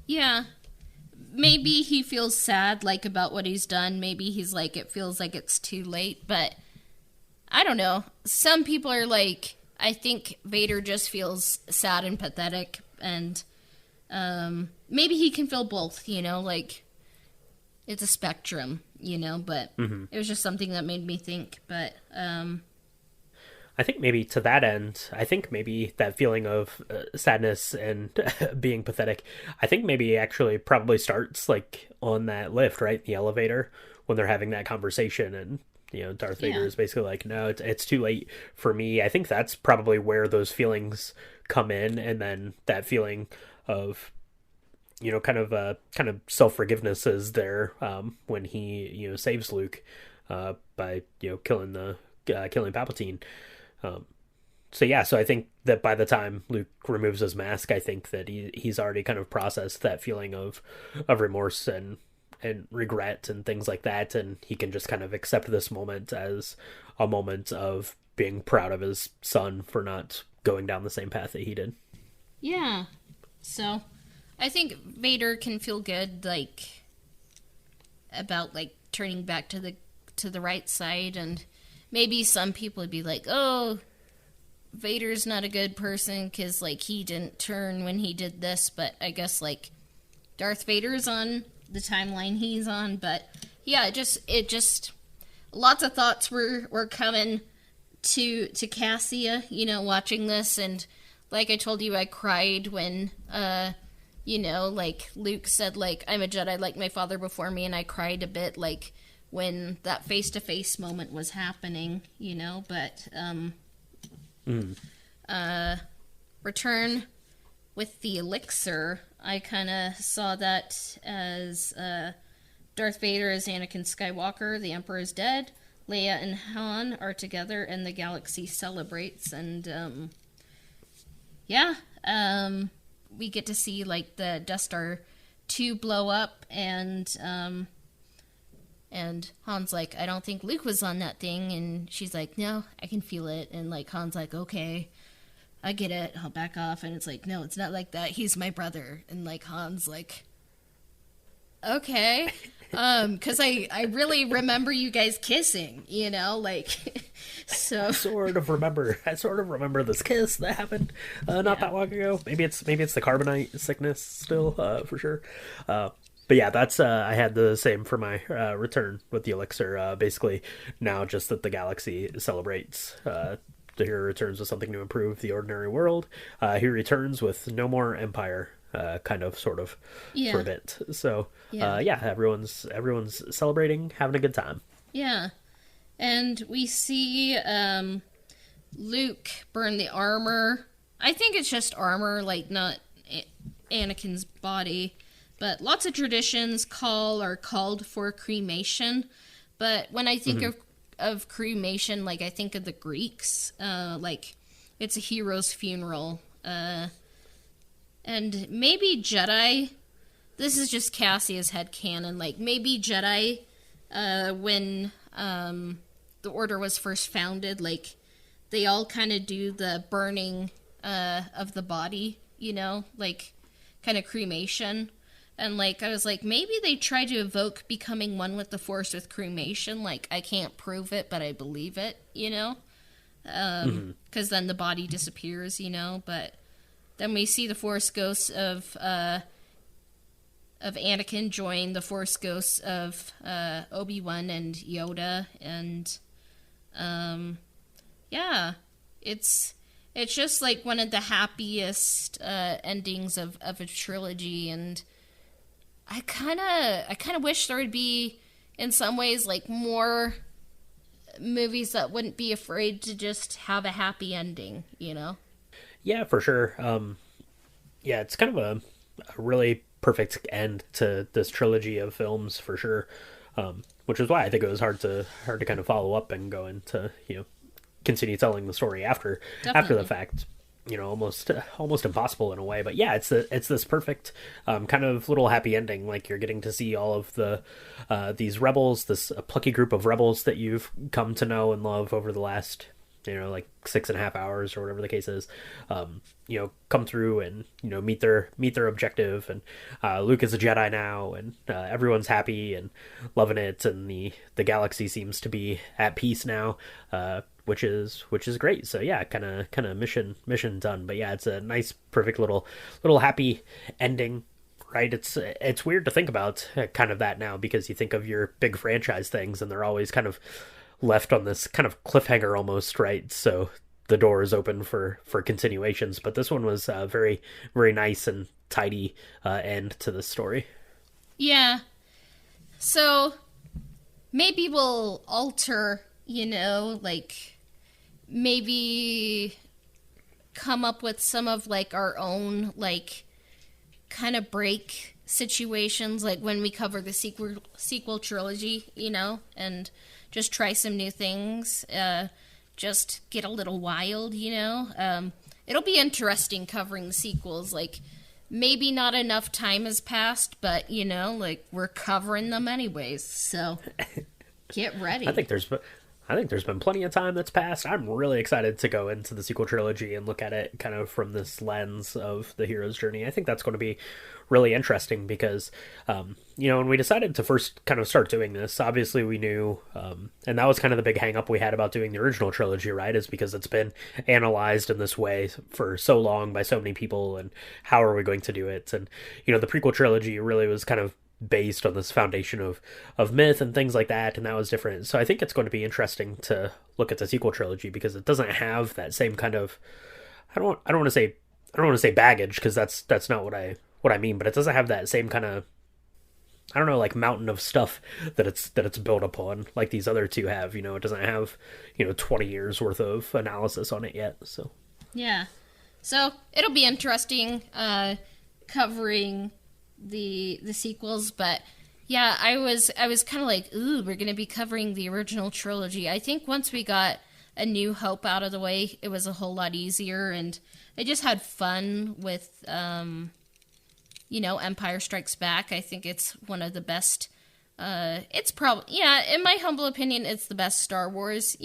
Yeah. Maybe he feels sad, like, about what he's done. Maybe he's like, it feels like it's too late, but I don't know. Some people are like, I think Vader just feels sad and pathetic, and maybe he can feel both, like, it's a spectrum, but it was just something that made me think. But I think maybe to that end, I think maybe that feeling of sadness and being pathetic, I think maybe actually probably starts like on that lift, right? The elevator, when they're having that conversation, and Darth Vader is basically like, no, it's too late for me. I think that's probably where those feelings come in, and then that feeling of kind of self-forgiveness is there when he saves Luke by killing Palpatine. So I think that by the time Luke removes his mask, I think that he's already kind of processed that feeling of remorse and regret and things like that, and he can just kind of accept this moment as a moment of being proud of his son for not going down the same path that he did. Yeah. So I think Vader can feel good, like, about, like, turning back to the right side, and maybe some people would be like, oh, Vader's not a good person because, like, he didn't turn when he did this, but I guess, like, Darth Vader's on the timeline he's on. But yeah, it just lots of thoughts were coming to Cassia, watching this, and like I told you, I cried when like Luke said, like, I'm a Jedi like my father before me, and I cried a bit, like, when that face-to-face moment was happening, but Return with the elixir, I kind of saw that as Darth Vader is Anakin Skywalker, the Emperor is dead, Leia and Han are together, and the galaxy celebrates. And we get to see, like, the Death Star 2 blow up, and Han's like, I don't think Luke was on that thing, and she's like, no, I can feel it, and, like, Han's like, okay, I get it, I'll back off, and it's like, no, it's not like that, he's my brother, and, like, Han's like, okay, because I really remember you guys kissing, like, so. I sort of remember this kiss that happened not that long ago. Maybe it's the carbonite sickness still, for sure. But yeah, that's I had the same for my return with the elixir. Basically, now just that the galaxy celebrates. The hero returns with something to improve the ordinary world. He returns with no more empire, sort of, for a bit. So everyone's celebrating, having a good time. Yeah, and we see Luke burn the armor. I think it's just armor, like, not Anakin's body. But lots of traditions are called for cremation. But when I think of cremation, like, I think of the Greeks. Like, it's a hero's funeral. And maybe Jedi, this is just Cassia's headcanon, like, maybe Jedi, when the Order was first founded, like, they all kind of do the burning of the body, like, kind of cremation. And, like, I was like, maybe they try to evoke becoming one with the Force with cremation. Like, I can't prove it, but I believe it, because then the body disappears, But then we see the Force ghosts of Anakin join the Force ghosts of Obi-Wan and Yoda. And, it's just, like, one of the happiest endings of a trilogy, and I kind of wish there would be, in some ways, like, more movies that wouldn't be afraid to just have a happy ending, you know? Yeah, for sure. Yeah, it's kind of a really perfect end to this trilogy of films for sure. Which is why I think it was hard to kind of follow up and go into, continue telling the story after the Definitely. fact. Almost impossible in a way. But yeah, it's this perfect kind of little happy ending. Like you're getting to see all of these rebels, this plucky group of rebels that you've come to know and love over the last, like 6.5 hours or whatever the case is, come through and meet their objective. And Luke is a Jedi now, and everyone's happy and loving it, and the galaxy seems to be at peace now, which is great. So yeah, kind of mission done. But yeah, it's a nice, perfect little happy ending. Right, it's weird to think about kind of that now, because you think of your big franchise things and they're always kind of left on this kind of cliffhanger almost, right? So the door is open for continuations, but this one was very, very nice and tidy end to the story. Yeah. So maybe we'll alter, like maybe come up with some of like our own like kind of break situations, like when we cover the sequel trilogy, and just try some new things, just get a little wild. It'll be interesting covering the sequels. Like maybe not enough time has passed, but like we're covering them anyways, so get ready. I think there's been plenty of time that's passed. I'm really excited to go into the sequel trilogy and look at it kind of from this lens of the hero's journey. I think that's going to be really interesting because, when we decided to first kind of start doing this, obviously we knew, and that was kind of the big hang up we had about doing the original trilogy, right? Is because it's been analyzed in this way for so long by so many people, and how are we going to do it? And, the prequel trilogy really was kind of based on this foundation of myth and things like that, and that was different. So I think it's going to be interesting to look at the sequel trilogy because it doesn't have that same kind of I don't want to say baggage, because that's not what I mean, but it doesn't have that same kind of, I don't know, like mountain of stuff that it's built upon like these other two have. It doesn't have 20 years worth of analysis on it yet. So Yeah. So it'll be interesting covering the sequels, but yeah, I was kind of like, ooh, we're gonna be covering the original trilogy. I think once we got A New Hope out of the way, it was a whole lot easier, and I just had fun with Empire Strikes Back. I think it's one of the best. It's probably, yeah, in my humble opinion, it's the best Star Wars.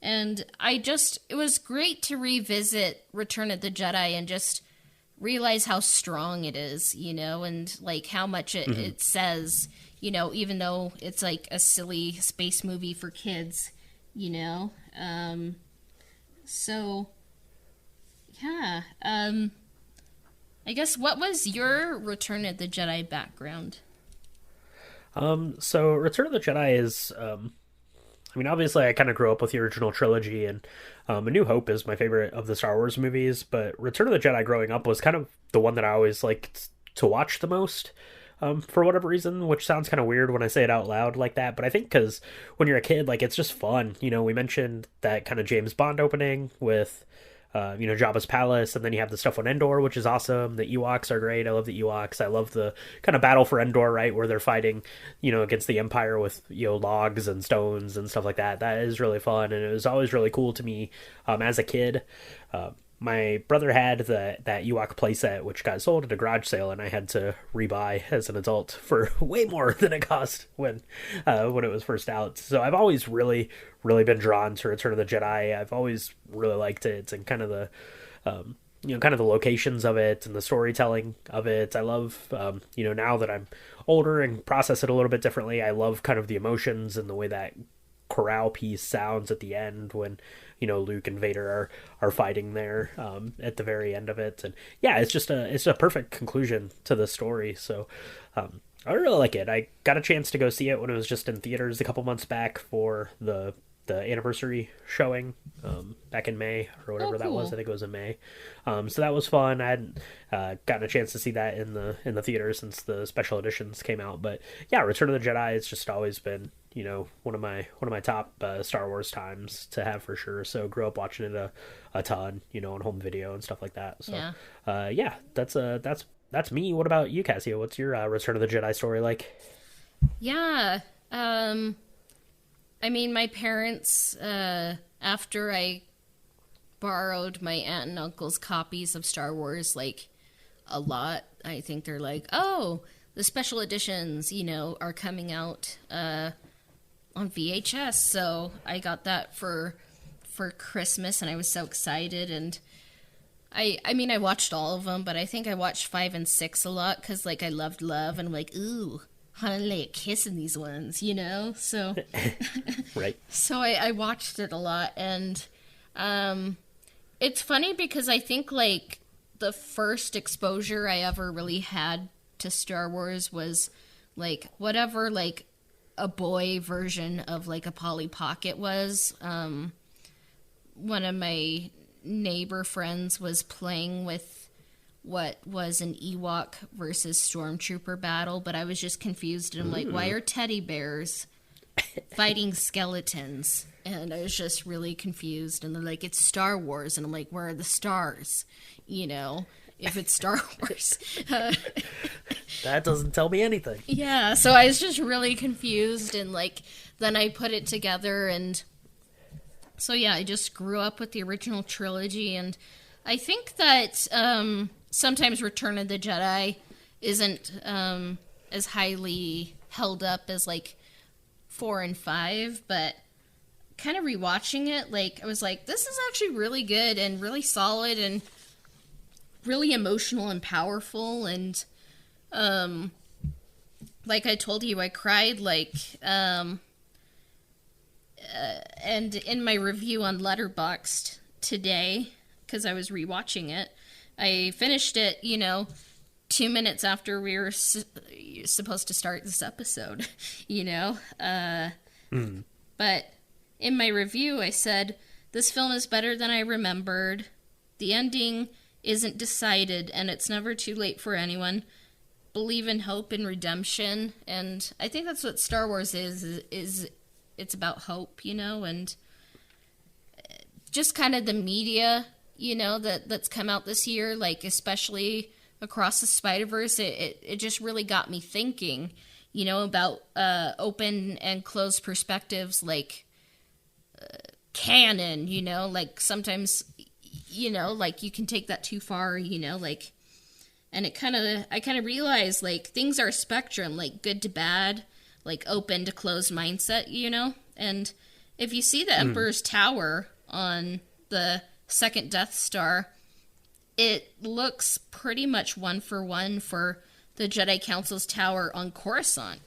And it was great to revisit Return of the Jedi and just realize how strong it is, and like how much it says, even though it's like a silly space movie for kids, so yeah. I guess, what was your Return of the Jedi background? So Return of the Jedi is, obviously I kind of grew up with the original trilogy, and A New Hope is my favorite of the Star Wars movies, but Return of the Jedi growing up was kind of the one that I always liked to watch the most, for whatever reason, which sounds kind of weird when I say it out loud like that, but I think because when you're a kid, like, it's just fun. We mentioned that kind of James Bond opening with Jabba's palace, and then you have the stuff on Endor, which is awesome. The Ewoks are great. I love the Ewoks. I love the kind of battle for Endor, right, where they're fighting, against the Empire with, logs and stones and stuff like that. That is really fun, and it was always really cool to me as a kid. My brother had that Ewok playset, which got sold at a garage sale, and I had to rebuy as an adult for way more than it cost when it was first out. So I've always really, really been drawn to Return of the Jedi. I've always really liked it, and kind of the kind of the locations of it and the storytelling of it. I love now that I'm older and process it a little bit differently, I love kind of the emotions and the way that chorale piece sounds at the end when Luke and Vader are fighting there at the very end of it. And yeah, it's a perfect conclusion to the story. So I really like it. I got a chance to go see it when it was just in theaters a couple months back for the anniversary showing back in May or whatever that was. I think it was in May. So that was fun. I hadn't gotten a chance to see that in the theater since the special editions came out. But yeah, Return of the Jedi, it's just always been one of my top Star Wars times to have for sure. So grew up watching it a ton, on home video and stuff like that. So Yeah. yeah, that's me. What about you, Cassio? What's your Return of the Jedi story like? Yeah. I mean, my parents, after I borrowed my aunt and uncle's copies of Star Wars, like, a lot, I think they're like, oh, the special editions, are coming out on VHS. So I got that for Christmas, and I was so excited. And I mean, I watched all of them, but I think I watched 5 and 6 a lot because, like, I loved Love, and I'm like, ooh, I want to lay a kiss in these ones, So, Right. so I watched it a lot, and it's funny because I think, like, the first exposure I ever really had to Star Wars was, like, whatever, like, a boy version of, like, a Polly Pocket was. One of my neighbor friends was playing with what was an Ewok versus Stormtrooper battle, but I was just confused, and I'm like, why are teddy bears fighting skeletons? And I was just really confused, and they're like, it's Star Wars, and I'm like, where are the stars? If it's Star Wars. That doesn't tell me anything. Yeah, so I was just really confused, and, like, then I put it together, and so yeah, I just grew up with the original trilogy, and I think that sometimes Return of the Jedi isn't as highly held up as, like, 4 and 5, but kind of rewatching it, like, I was like, this is actually really good and really solid and really emotional and powerful, and like I told you, I cried, like, and in my review on Letterboxd today, because I was rewatching it, I finished it, 2 minutes after we were supposed to start this episode, But in my review, I said, this film is better than I remembered. The ending isn't decided, and it's never too late for anyone. Believe in hope and redemption, and I think that's what Star Wars is it's about hope, and just kind of the media, that's come out this year, like, especially Across the Spider-Verse, it just really got me thinking, about open and closed perspectives, like, canon, like, sometimes, like, you can take that too far, like, and I kind of realized, like, things are a spectrum, like, good to bad, like, open to closed mindset, and if you see the Emperor's Tower on the second Death Star, it looks pretty much one for one for the Jedi Council's tower on Coruscant,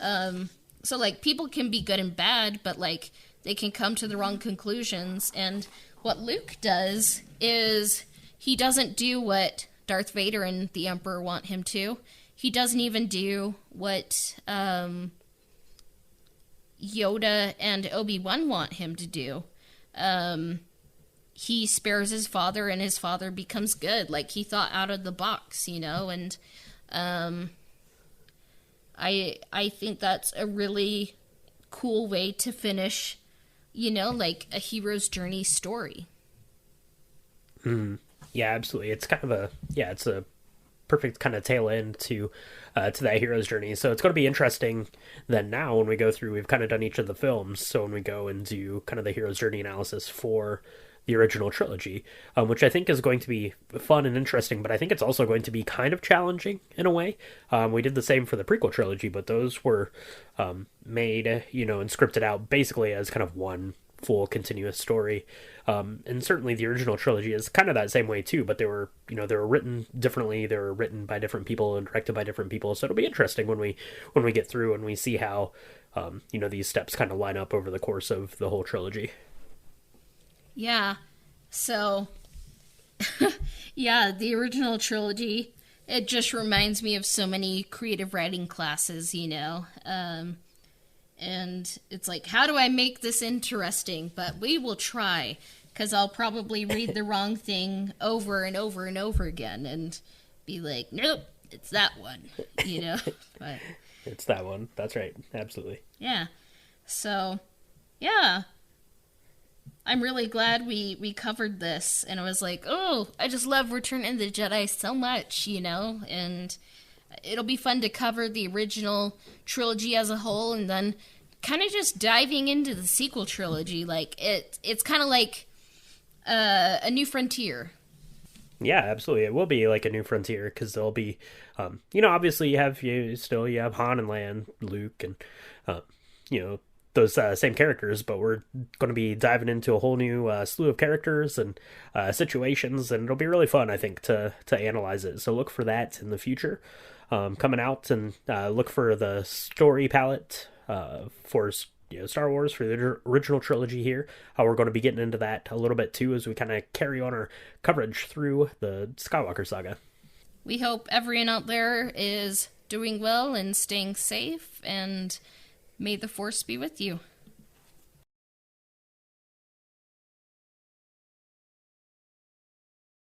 so, like, people can be good and bad, but, like, they can come to the wrong conclusions, and what Luke does is he doesn't do what Darth Vader and the Emperor want him to. He doesn't even do what Yoda and Obi-Wan want him to do. He spares his father, and his father becomes good. Like, he thought out of the box, and I think that's a really cool way to finish, like, a hero's journey story. Yeah, absolutely. It's kind of it's a perfect kind of tail end to that hero's journey. So it's going to be interesting then now when we go through, we've kind of done each of the films. So when we go and do kind of the hero's journey analysis for the original trilogy, which I think is going to be fun and interesting, but I think it's also going to be kind of challenging in a way. We did the same for the prequel trilogy, but those were made, and scripted out basically as kind of one full continuous story. And certainly the original trilogy is kind of that same way too, but they were written differently. They were written by different people and directed by different people. So it'll be interesting when we get through and we see how, these steps kind of line up over the course of the whole trilogy. Yeah. So, yeah, the original trilogy, it just reminds me of so many creative writing classes, and it's like, how do I make this interesting? But we will try, because I'll probably read the wrong thing over and over and over again and be like, nope, it's that one, But It's that one. That's right. Absolutely. Yeah. So, yeah. I'm really glad we covered this. And I was like, oh, I just love Return of the Jedi so much, and it'll be fun to cover the original trilogy as a whole, and then kind of just diving into the sequel trilogy. Like, it's kind of like a new frontier. Yeah, absolutely. It will be like a new frontier because there'll be, obviously you have Han and Leia, and Luke, and those same characters, but we're going to be diving into a whole new slew of characters and situations, and it'll be really fun, I think, to analyze it. So look for that in the future coming out, and look for the story palette for Star Wars for the original trilogy here. We're going to be getting into that a little bit too as we kind of carry on our coverage through the Skywalker Saga. We hope everyone out there is doing well and staying safe, and may the Force be with you.